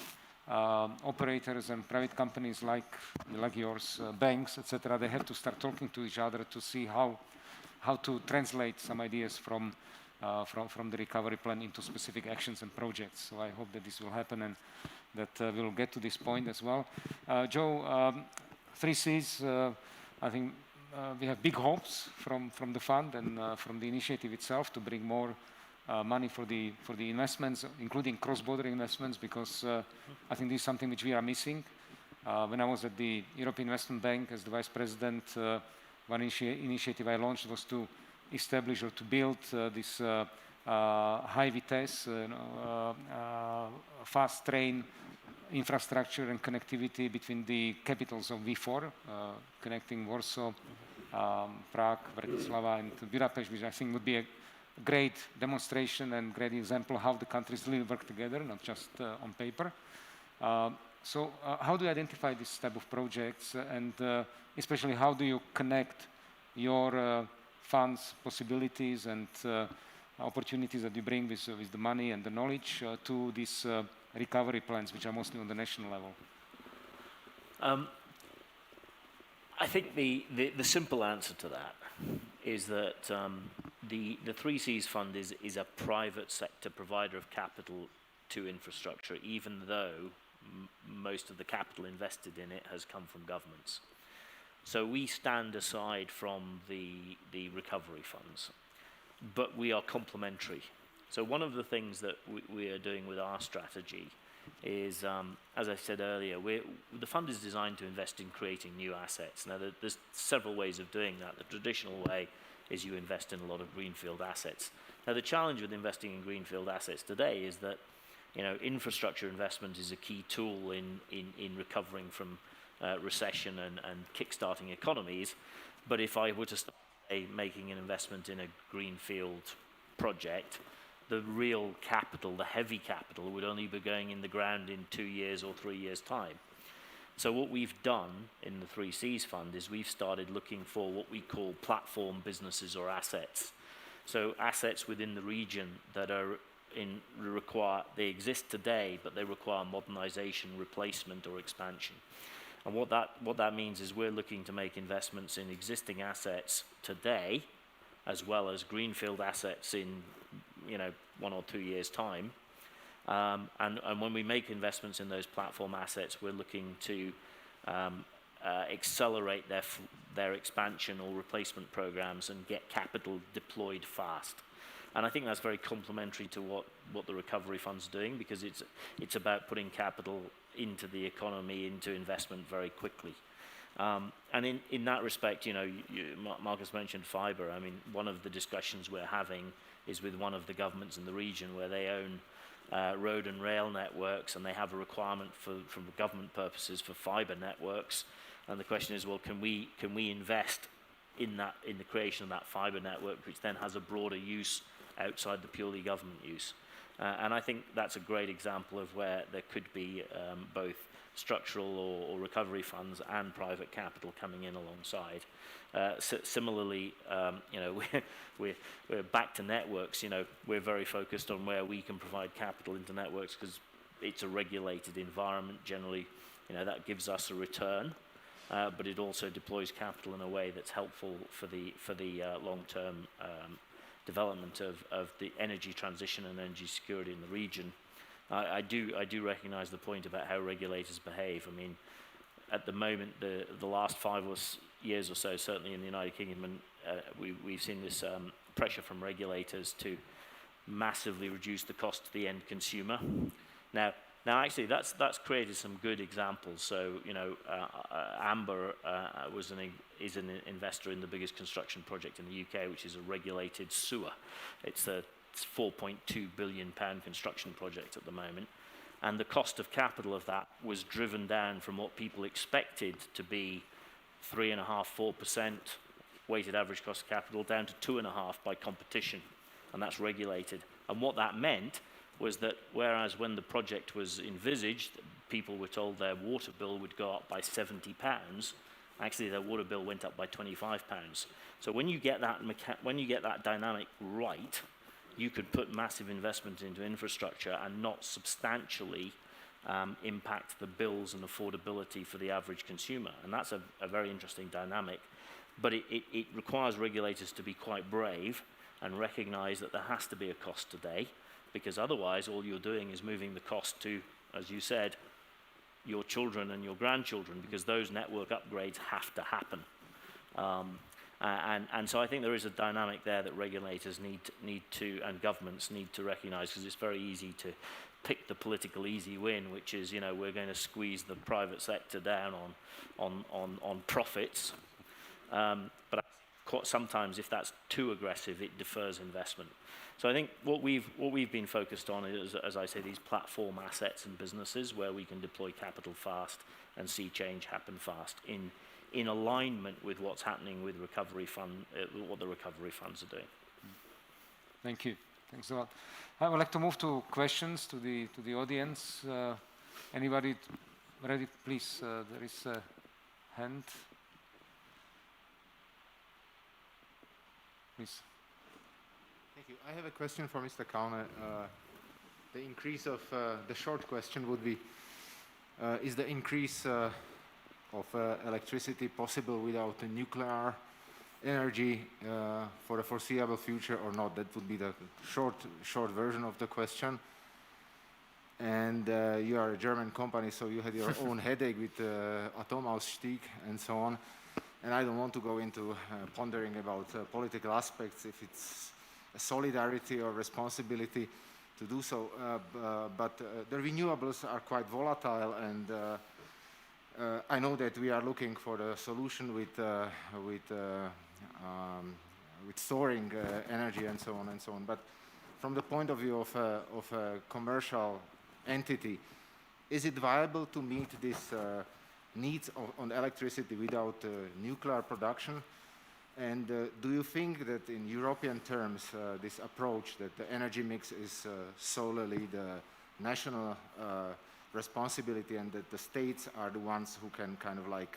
operators and private companies like yours, banks, etc., they have to start talking to each other to see how to translate some ideas from the recovery plan into specific actions and projects. So I hope that this will happen and that we'll get to this point as well. Joe, 3 Cs, I think we have big hopes from the fund and from the initiative itself to bring more money for the investments, including cross-border investments, because I think this is something which we are missing. When I was at the European Investment Bank as the Vice President, one initiative I launched was to establish or to build this high vitesse, fast train infrastructure and connectivity between the capitals of V4, connecting Warsaw, Prague, Bratislava, and Budapest, which I think would be a great demonstration and great example how the countries really work together, not just on paper. So how do you identify this type of projects, and especially how do you connect your funds, possibilities, and opportunities that you bring with the money and the knowledge to these recovery plans, which are mostly on the national level? I think the simple answer to that is that the 3Cs fund is a private sector provider of capital to infrastructure, even though most of the capital invested in it has come from governments. So we stand aside from the recovery funds, but we are complementary. So one of the things that we are doing with our strategy is, as I said earlier, the fund is designed to invest in creating new assets. Now, there's several ways of doing that. The traditional way is you invest in a lot of greenfield assets. Now, the challenge with investing in greenfield assets today is that, infrastructure investment is a key tool in recovering from recession and kickstarting economies. But if I were to start making an investment in a greenfield project, the real capital, the heavy capital, would only be going in the ground in 2 years or 3 years' time. So what we've done in the 3Cs fund is we've started looking for what we call platform businesses or assets. So assets within the region that are they exist today, but they require modernization, replacement, or expansion. And what that means is we're looking to make investments in existing assets today, as well as greenfield assets in 1 or 2 years' time. And when we make investments in those platform assets, we're looking to accelerate their expansion or replacement programs and get capital deployed fast. And I think that's very complementary to what the recovery fund's doing, because it's about putting capital into the economy, into investment very quickly. And in that respect, you know, Markus mentioned fiber. I mean, one of the discussions we're having is with one of the governments in the region where they own road and rail networks, and they have a requirement from government purposes for fiber networks. And the question is, well, can we invest in the creation of that fiber network, which then has a broader use outside the purely government use? And I think that's a great example of where there could be both structural or recovery funds and private capital coming in alongside. Similarly, you know, we're back to networks. You know, we're very focused on where we can provide capital into networks because it's a regulated environment generally. You know, that gives us a return, but it also deploys capital in a way that's helpful for the long-term development of the energy transition and energy security in the region. I do recognise the point about how regulators behave. I mean, at the moment, the last 5 years or so, certainly in the United Kingdom, and we've seen this pressure from regulators to massively reduce the cost to the end consumer. Now actually, that's created some good examples. So, you know, Amber is an investor in the biggest construction project in the UK, which is a regulated sewer. It's a £4.2 billion construction project at the moment. And the cost of capital of that was driven down from what people expected to be 3.5–4% weighted average cost of capital down to 2.5% by competition. And that's regulated. And what that meant was that whereas when the project was envisaged, people were told their water bill would go up by £70, actually their water bill went up by £25. So when you get that dynamic right, you could put massive investment into infrastructure and not substantially impact the bills and affordability for the average consumer. And that's a very interesting dynamic. But it requires regulators to be quite brave and recognize that there has to be a cost today, because otherwise all you're doing is moving the cost to, as you said, your children and your grandchildren, because those network upgrades have to happen. And so I think there is a dynamic there that regulators need to, and governments need to recognize, because it's very easy to pick the political easy win, which is, you know, we're going to squeeze the private sector down on profits. But sometimes if that's too aggressive, it defers investment. So I think what we've been focused on is, as I say, these platform assets and businesses where we can deploy capital fast and see change happen fast in alignment with what's happening with recovery fund, what the recovery funds are doing. Thank you. Thanks a lot. I would like to move to questions to the audience. Anybody ready? Please, there is a hand. Please. Thank you. I have a question for Mr. Kaune. The increase of the short question would be: is the increase of electricity possible without nuclear energy for the foreseeable future or not? That would be the short version of the question. And you are a German company, so you had your own headache with Atomausstieg and so on. And I don't want to go into pondering about political aspects, if it's a solidarity or responsibility to do so. But the renewables are quite volatile, and I know that we are looking for the solution with storing energy and so on and so on. But from the point of view of a commercial entity, is it viable to meet these needs on electricity without nuclear production? And do you think that in European terms, this approach that the energy mix is solely the national responsibility and that the states are the ones who can kind of like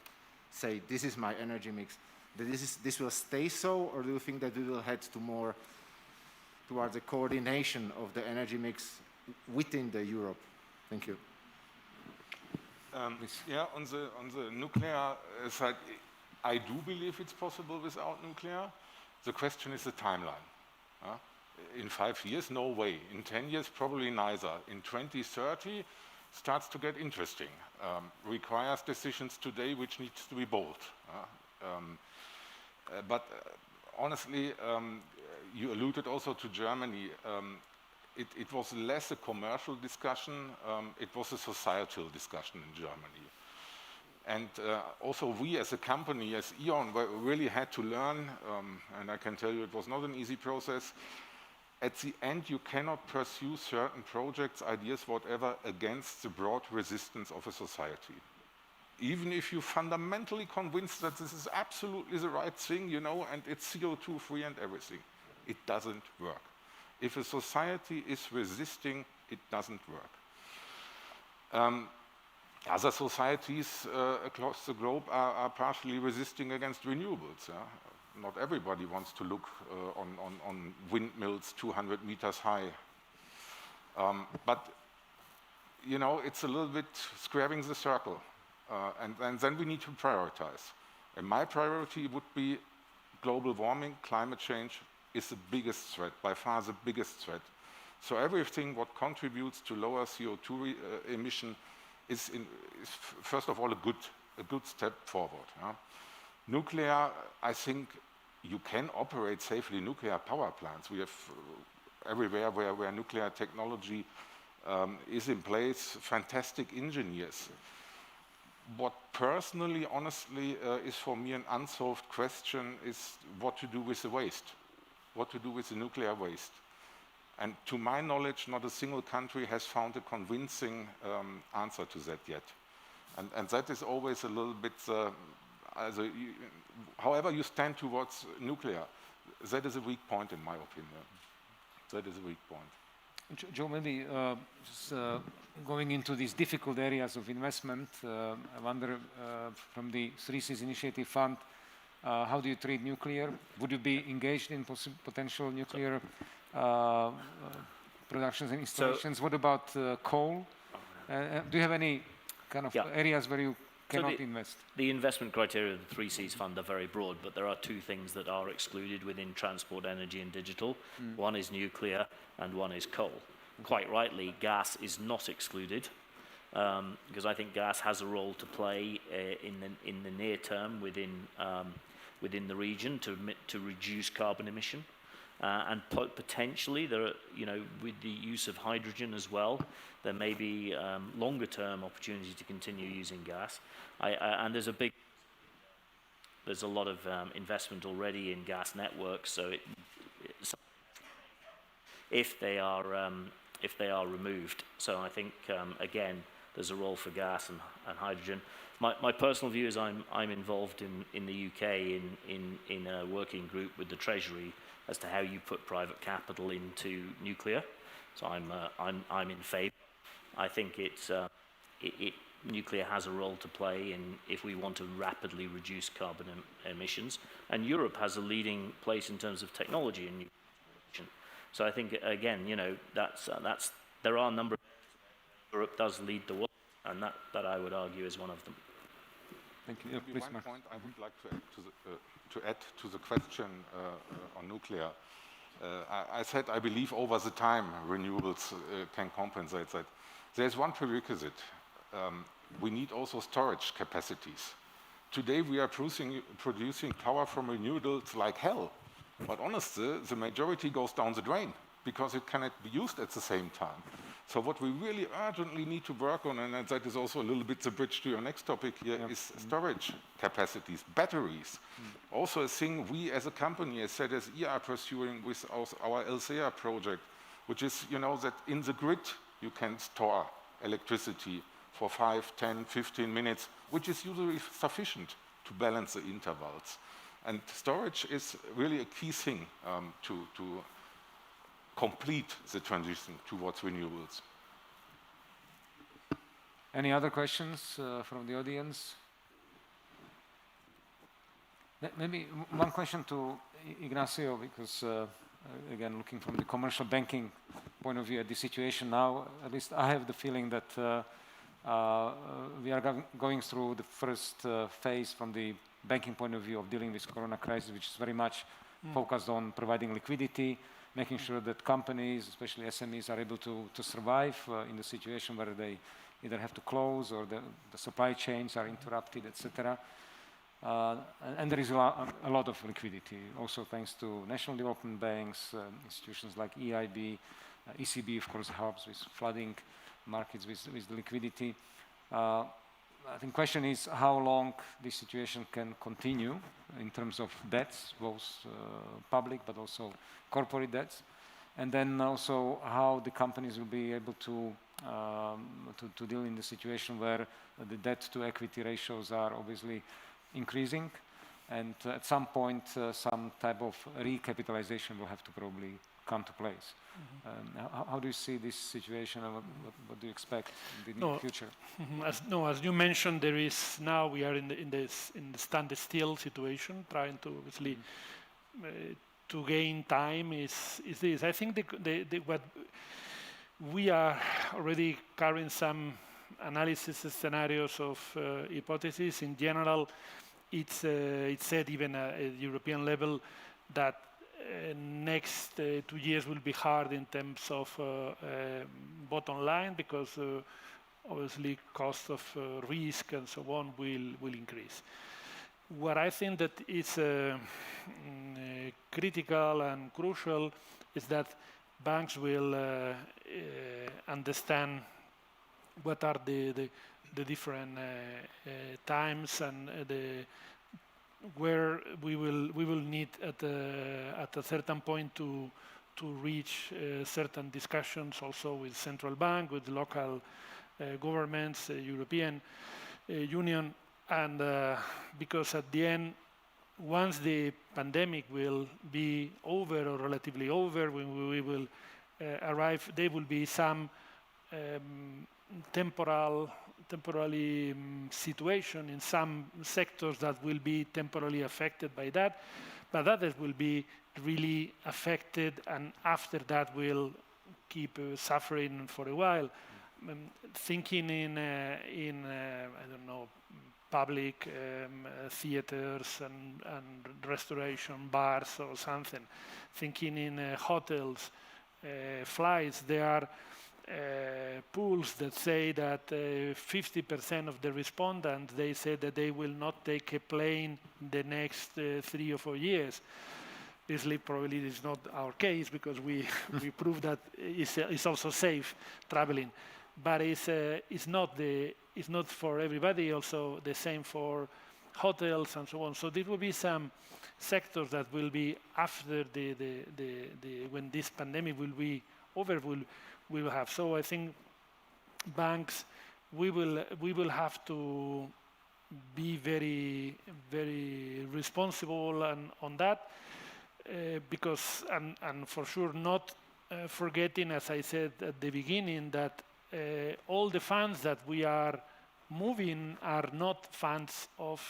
say, this is my energy mix, that this will stay so, or do you think that we will head to more towards a coordination of the energy mix within the Europe? Thank you. Yeah, on the nuclear side, I do believe it's possible without nuclear. The question is the timeline. In 5 years, no way. In 10 years, probably neither. In 2030, starts to get interesting. Requires decisions today which needs to be bold. But honestly, you alluded also to Germany. It was less a commercial discussion, it was a societal discussion in Germany. And also we as a company, as E.ON, really had to learn, and I can tell you it was not an easy process. At the end, you cannot pursue certain projects, ideas, whatever, against the broad resistance of a society. Even if you're fundamentally convinced that this is absolutely the right thing, you know, and it's CO2 free and everything, it doesn't work. If a society is resisting, it doesn't work. Other societies across the globe are partially resisting against renewables. Yeah? Not everybody wants to look on windmills 200 meters high. But, you know, it's a little bit squaring the circle. And then we need to prioritize. And my priority would be global warming, climate change is the biggest threat, by far the biggest threat. So everything what contributes to lower CO2 emission is first of all a good step forward. Yeah? Nuclear, I think you can operate safely nuclear power plants. We have everywhere where nuclear technology is in place, fantastic engineers. What personally, honestly, is for me an unsolved question is what to do with the waste, what to do with the nuclear waste. And to my knowledge, not a single country has found a convincing answer to that yet. And that is always a little bit, however you stand towards nuclear, that is a weak point in my opinion. That is a weak point. Joe, maybe just going into these difficult areas of investment, I wonder from the 3Cs Initiative Fund, how do you treat nuclear? Would you be engaged in potential nuclear productions and installations? What about coal? Do you have any kind of areas where you cannot invest? The investment criteria of the 3Cs Fund are very broad, but there are two things that are excluded within transport, energy and digital. One is nuclear and one is coal. Quite rightly, gas is not excluded because I think gas has a role to play in the near term within the region to reduce carbon emission. And potentially, there are, you know, with the use of hydrogen as well, there may be longer-term opportunity to continue using gas. And there's a lot of investment already in gas networks. So if they are removed, so I think again there's a role for gas and hydrogen. My personal view is I'm involved in the UK in a working group with the Treasury as to how you put private capital into nuclear. So I'm in favour. I think nuclear has a role to play if we want to rapidly reduce carbon emissions. And Europe has a leading place in terms of technology in nuclear. So I think again, you know, there are a number of Europe does lead the world, and that I would argue is one of them. Thank you. Please, one point I would like to add to the question on nuclear. I said I believe over the time renewables can compensate that. There's one prerequisite. We need also storage capacities. Today we are producing power from renewables like hell, but honestly, the majority goes down the drain because it cannot be used at the same time. So what we really urgently need to work on, and that is also a little bit the bridge to your next topic here, is storage capacities, batteries. Also a thing we as a company, as said, as are pursuing with our LCA project, which is, you know, that in the grid you can store electricity for 5, 10, 15 minutes, which is usually sufficient to balance the intervals. And storage is really a key thing to complete the transition towards renewables. Any other questions from the audience? Maybe one question to Ignacio, because again, looking from the commercial banking point of view at the situation now, at least I have the feeling that we are going through the first phase from the banking point of view of dealing with Corona crisis, which is very much focused on providing liquidity, making sure that companies, especially SMEs, are able to survive in the situation where they either have to close or the supply chains are interrupted, etc. And there is a lot of liquidity, also thanks to national development banks, institutions like EIB, ECB, of course, helps with flooding markets with the liquidity. I think the question is how long this situation can continue in terms of debts, both public but also corporate debts, and then also how the companies will be able to deal in the situation where the debt to equity ratios are obviously increasing, and at some point some type of recapitalization will have to probably come to place. How do you see this situation, and what do you expect in the near future? As you mentioned, there is now we are in the standstill situation, trying to obviously to gain time. Is this? I think what we are already carrying some analysis scenarios of hypotheses. In general, it's said even at European level that next 2 years will be hard in terms of bottom line, because obviously cost of risk and so on will increase. What I think that is critical and crucial is that banks will understand what are the different times and where we will need at a certain point to reach certain discussions also with central bank, with local governments, European Union, and because at the end, once the pandemic will be over or relatively over, when we will arrive, there will be some temporary situation in some sectors that will be temporarily affected by that, but others will be really affected, and after that will keep suffering for a while. Thinking in I don't know, public theaters and restoration, bars or something. Thinking in hotels, flights, there are polls that say that 50% of the respondents, they said that they will not take a plane in the next 3 or 4 years. Obviously, probably it is not our case, because we prove that it's also safe traveling. But it's not for everybody. Also the same for hotels and so on. So there will be some sectors that will be after when this pandemic will be over. We will have. So I think banks, we will have to be very, very responsible on that, because and for sure not forgetting, as I said at the beginning, that all the funds that we are moving are not funds of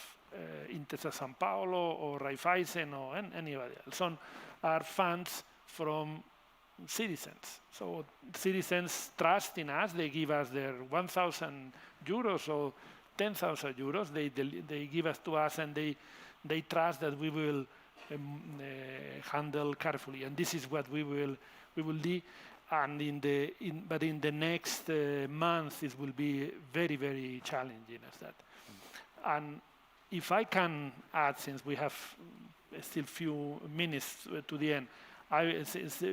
Intesa San Paolo or Raiffeisen or anybody else. Some are funds from citizens. So citizens trust in us. They give us their 1,000 euros or 10,000 euros. They give us to us, and they trust that we will handle carefully. And this is what we will do. And but in the next month, it will be very, very challenging as that. And if I can add, since we have still few minutes to the end,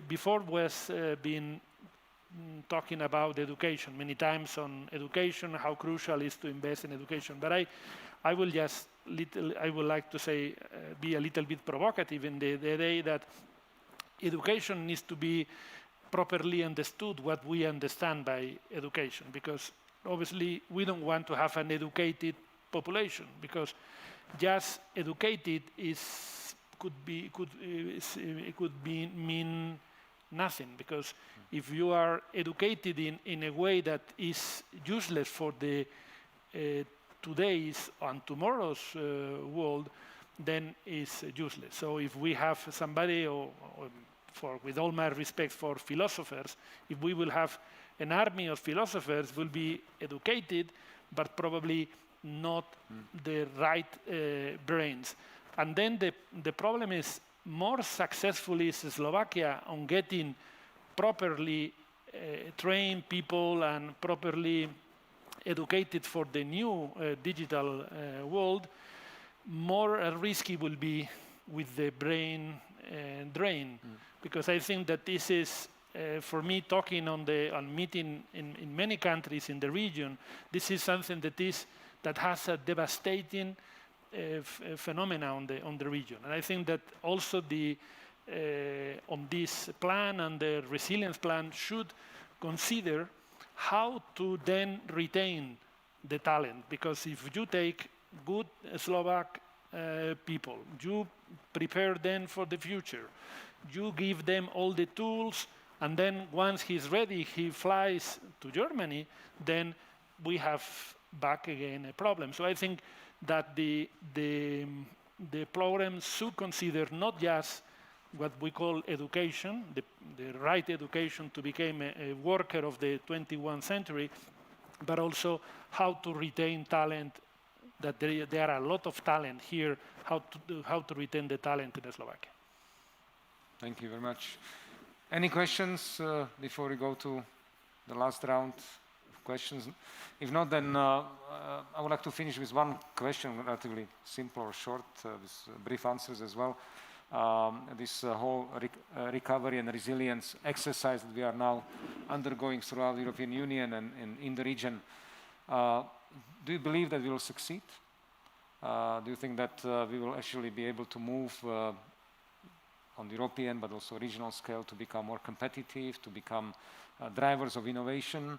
before was been talking about education many times on education, how crucial it is to invest in education. But I will just I would like to say be a little bit provocative in the day that education needs to be properly understood, what we understand by education, because obviously we don't want to have an educated population, because just educated could mean nothing, because if you are educated in a way that is useless for the today's and tomorrow's world, then it's useless. So if we have somebody, with all my respect for philosophers, if we will have an army of philosophers, will be educated, but probably not the right brains. And then the problem is, more successful is Slovakia on getting properly trained people and properly educated for the new digital world. more risky will be with the brain drain, because I think that this is, for me, talking on meeting in many countries in the region, this is something that has a devastating phenomena on the region. And I think that also on this plan and the resilience plan should consider how to then retain the talent, because if you take good Slovak people, you prepare them for the future, you give them all the tools, and then once he's ready, he flies to Germany, then we have back again a problem. So I think that the program should consider not just what we call education, the right education to become a worker of the 21st century, but also how to retain talent, that there are a lot of talent here, how to retain the talent in Slovakia. Thank you very much. Any questions before we go to the last round of questions? If not, then I would like to finish with one question, relatively simple or short, with brief answers as well. This whole recovery and resilience exercise that we are now undergoing throughout the European Union and in the region, do you believe that we will succeed? Do you think that we will actually be able to move on the European but also regional scale to become more competitive, to become drivers of innovation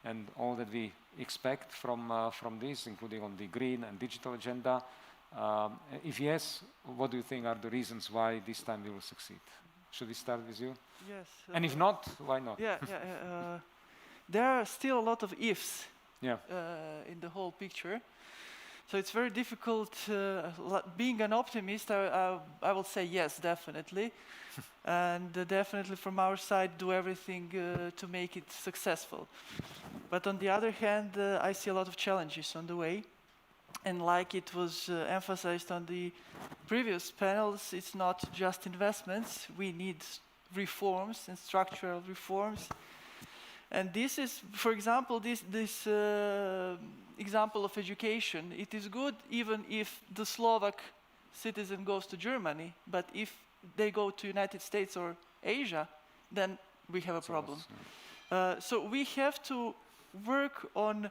and all that we expect from this, including on the green and digital agenda? If yes, what do you think are the reasons why this time we will succeed? Should we start with you? Yes. And if not, why not? There are still a lot of ifs Yeah. in the whole picture. So it's very difficult. Being an optimist, I will say yes, definitely. And definitely from our side, do everything to make it successful. But on the other hand, I see a lot of challenges on the way. And like it was emphasized on the previous panels, it's not just investments. We need reforms and structural reforms. And this is, for example, this example of education. It is good even if the Slovak citizen goes to Germany, but if they go to United States or Asia, then we have a problem. So we have to work on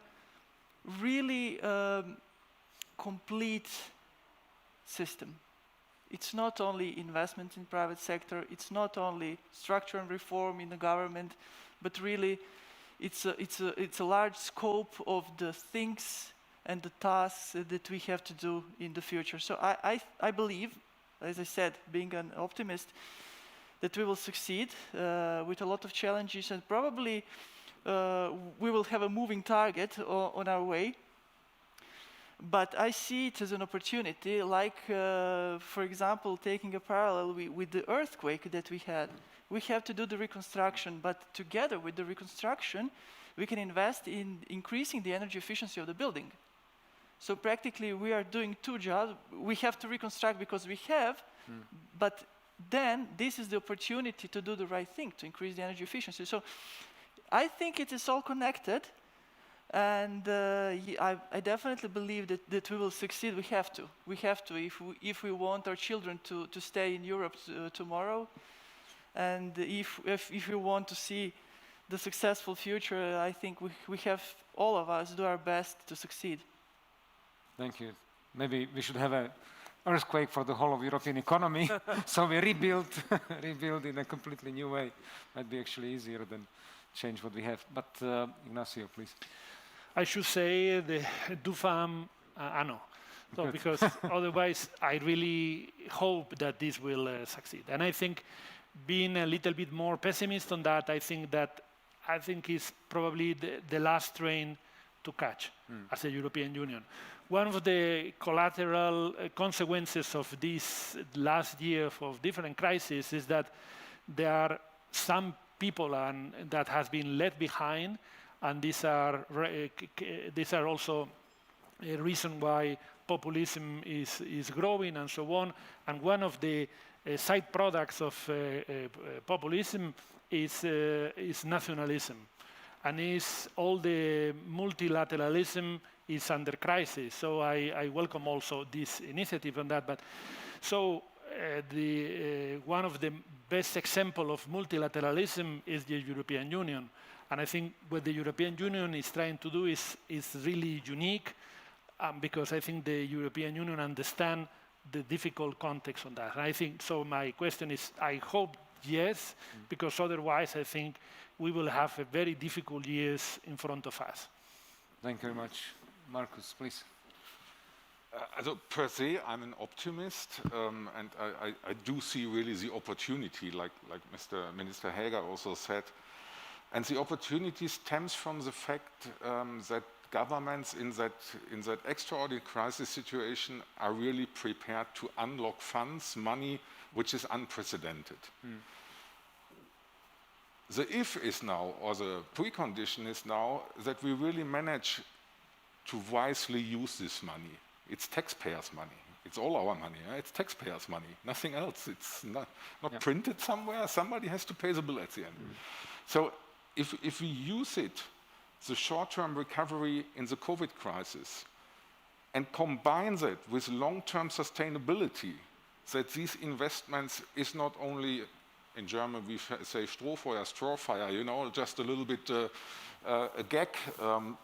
really complete system. It's not only investment in private sector, it's not only structure and reform in the government, but really it's a large scope of the things and the tasks that we have to do in the future. So I believe, as I said, being an optimist, that we will succeed with a lot of challenges, and probably we will have a moving target on our way. But I see it as an opportunity, like, for example, taking a parallel with the earthquake that we had. We have to do the reconstruction, but together with the reconstruction, we can invest in increasing the energy efficiency of the building. So practically, we are doing two jobs. We have to reconstruct because we have, but then this is the opportunity to do the right thing, to increase the energy efficiency. So I think it is all connected. And I definitely believe that we will succeed. We have to. We have to if we want our children to stay in Europe tomorrow, and if we want to see the successful future, I think we have, all of us, do our best to succeed. Thank you. Maybe we should have an earthquake for the whole of European economy, so we rebuild in a completely new way. Might be actually easier than change what we have. But Ignacio, please. I should say the Dufam Ano. So because otherwise, I really hope that this will succeed. And I think being a little bit more pessimist on that, I think is probably the last train to catch as a European Union. One of the collateral consequences of this last year of different crises is that there are some people that has been left behind. And these are also a reason why populism is growing and so on. And one of the side products of populism is nationalism. and is all the multilateralism is under crisis. So I welcome also this initiative on that. But so one of the best example of multilateralism is the European Union. And I think what the European Union is trying to do is really unique, because I think the European Union understand the difficult context on that. And I think, so my question is, I hope yes, because otherwise I think we will have a very difficult years in front of us. Thank you very much. Markus, please. Also per se, I'm an optimist, and I do see really the opportunity, like Mr. Minister Hager also said. And the opportunity stems from the fact that governments in that extraordinary crisis situation are really prepared to unlock funds, money, which is unprecedented. The if is now, or the precondition is now, that we really manage to wisely use this money. It's taxpayers' money. It's all our money. It's taxpayers' money, nothing else. It's not printed somewhere. Somebody has to pay the bill at the end. So if we use it, the short-term recovery in the COVID crisis, and combine that with long-term sustainability, that these investments is not only, in German we say Strohfeuer, straw fire, you know, just a little bit a gag,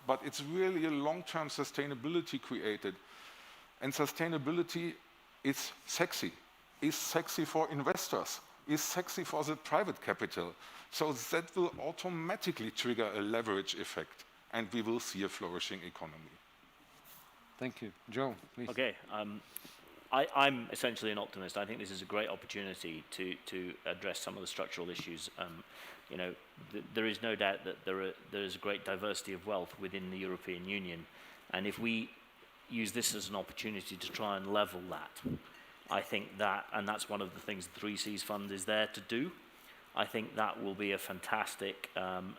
but it's really a long-term sustainability created. And sustainability is sexy for investors, is sexy for the private capital. So that will automatically trigger a leverage effect, and we will see a flourishing economy. Thank you. Joe, please. Okay. I'm essentially an optimist. I think this is a great opportunity to address some of the structural issues. You know, there is no doubt that there is a great diversity of wealth within the European Union, and if we use this as an opportunity to try and level that, I think that, and that's one of the things the 3Cs Fund is there to do. I think that will be a fantastic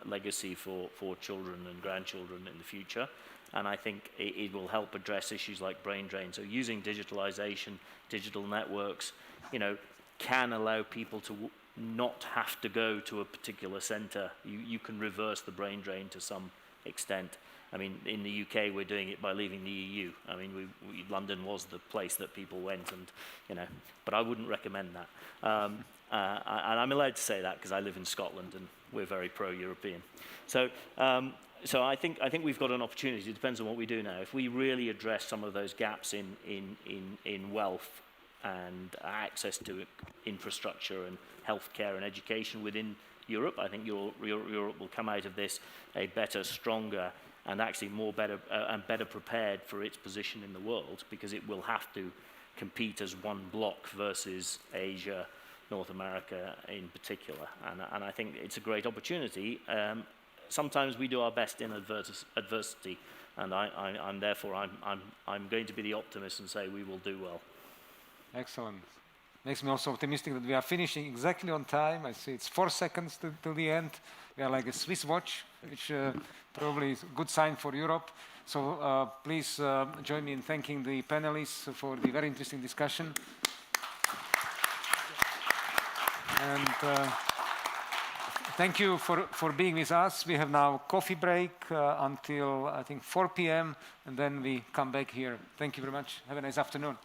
legacy for children and grandchildren in the future. And I think it will help address issues like brain drain. So using digitalization, digital networks, you know, can allow people to not have to go to a particular center. You can reverse the brain drain to some extent. I mean, in the UK, we're doing it by leaving the EU. I mean, London was the place that people went, and you know, but I wouldn't recommend that. And I'm allowed to say that because I live in Scotland and we're very pro-European. So I think we've got an opportunity. It depends on what we do now. If we really address some of those gaps in wealth and access to infrastructure and healthcare and education within Europe, I think Europe will come out of this a better, stronger, and actually better prepared for its position in the world, because it will have to compete as one bloc versus Asia, North America in particular. And I think it's a great opportunity. Sometimes we do our best in adversity, and I'm going to be the optimist and say we will do well. Excellent. Makes me also optimistic that we are finishing exactly on time. I see it's 4 seconds to the end. We are like a Swiss watch, which probably is a good sign for Europe. So please join me in thanking the panelists for the very interesting discussion. And thank you for being with us. We have now coffee break until, I think, 4 p.m. and then we come back here. Thank you very much. Have a nice afternoon.